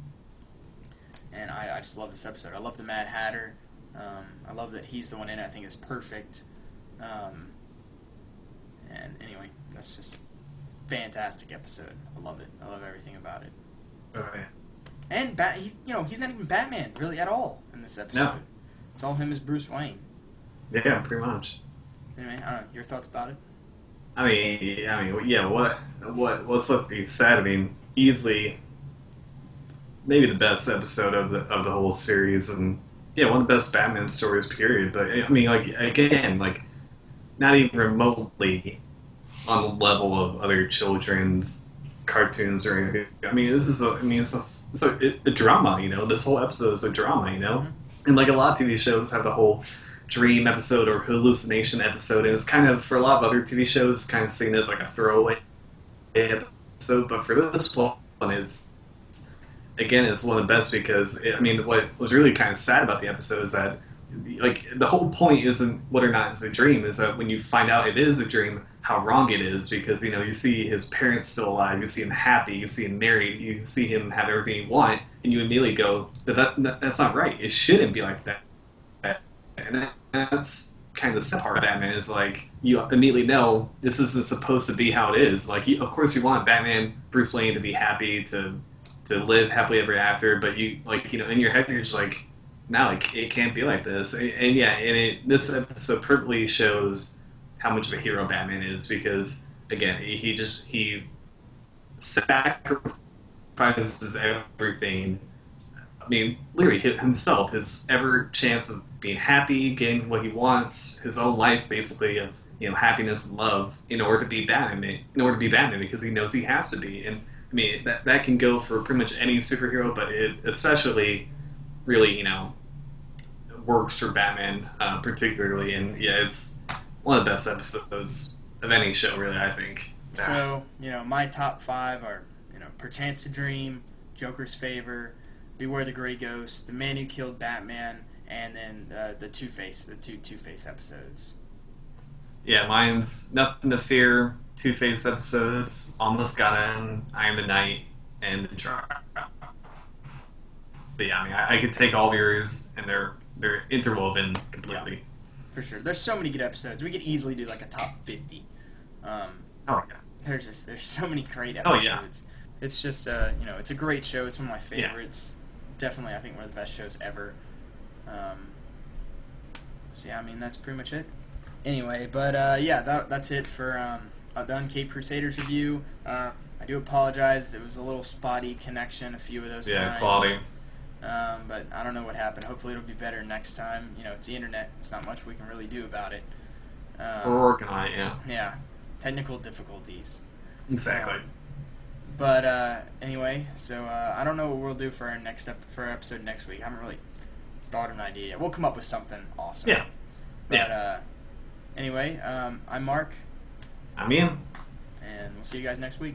A: And I just love this episode. I love the Mad Hatter. I love that he's the one in it. I think it's perfect. And anyway, that's just fantastic episode. I love it. I love everything about it.
B: Oh, yeah.
A: And he's not even Batman really at all in this episode.
B: No.
A: It's all him as Bruce Wayne.
B: Yeah, pretty much.
A: Anyway, I don't know. Your thoughts about it?
B: I mean, yeah. What's left to be said? I mean, easily, maybe the best episode of the whole series, and yeah, one of the best Batman stories, period. But I mean, like, again, like, not even remotely on the level of other children's cartoons or anything. I mean, it's a drama, you know. This whole episode is a drama, you know. And like a lot of TV shows have the whole dream episode or hallucination episode, and it's kind of, for a lot of other TV shows, kind of seen as like a throwaway episode. But for this one, is again, it's one of the best because I mean, what was really kind of sad about the episode is that like the whole point isn't whether or not it's a dream, is that when you find out it is a dream, how wrong it is, because you see his parents still alive, you see him happy, you see him married, you see him have everything you want, and you immediately go, that's not right. It shouldn't be like that. And that's kind of the sad part of Batman, is like you immediately know this isn't supposed to be how it is. Like of course you want Batman, Bruce Wayne, to be happy, to live happily ever after, but you in your head you're just like, no, it can't be like this. And yeah, this episode perfectly shows how much of a hero Batman is, because again, he sacrifices everything. I mean, literally himself, his ever chance of being happy, getting what he wants, his own life basically of happiness and love, in order to be Batman. Because he knows he has to be. And I mean that can go for pretty much any superhero, but it especially really works for Batman particularly. And yeah, it's one of the best episodes of any show, really, I think.
A: So, my top 5 are, Perchance to Dream, Joker's Favor, Beware the Grey Ghost, The Man Who Killed Batman, and then the Two-Face, the two Two-Face episodes.
B: Yeah, mine's Nothing to Fear, Two-Face episodes, Almost Got In, I Am the Night, and The Drop. But yeah, I mean, I could take all of yours, and they're interwoven completely.
A: Yeah. For sure. There's so many good episodes. We could easily do like a top 50.
B: Oh yeah.
A: There's so many great episodes.
B: Oh yeah.
A: It's just it's a great show. It's one of my favorites. Yeah. Definitely, I think one of the best shows ever. So yeah, I mean that's pretty much it. Anyway, but that's it for the Uncaped Crusaders review. I do apologize. It was a little spotty connection a few of those times.
B: Yeah, quality.
A: But I don't know what happened. Hopefully it'll be better next time. It's the internet. It's not much we can really do about it.
B: We're working on it, yeah.
A: Yeah. Technical difficulties.
B: Exactly.
A: But anyway, so I don't know what we'll do for our episode next week. I haven't really thought of an idea yet. We'll come up with something awesome.
B: Yeah.
A: But anyway, I'm Mark.
B: I'm Ian.
A: And we'll see you guys next week.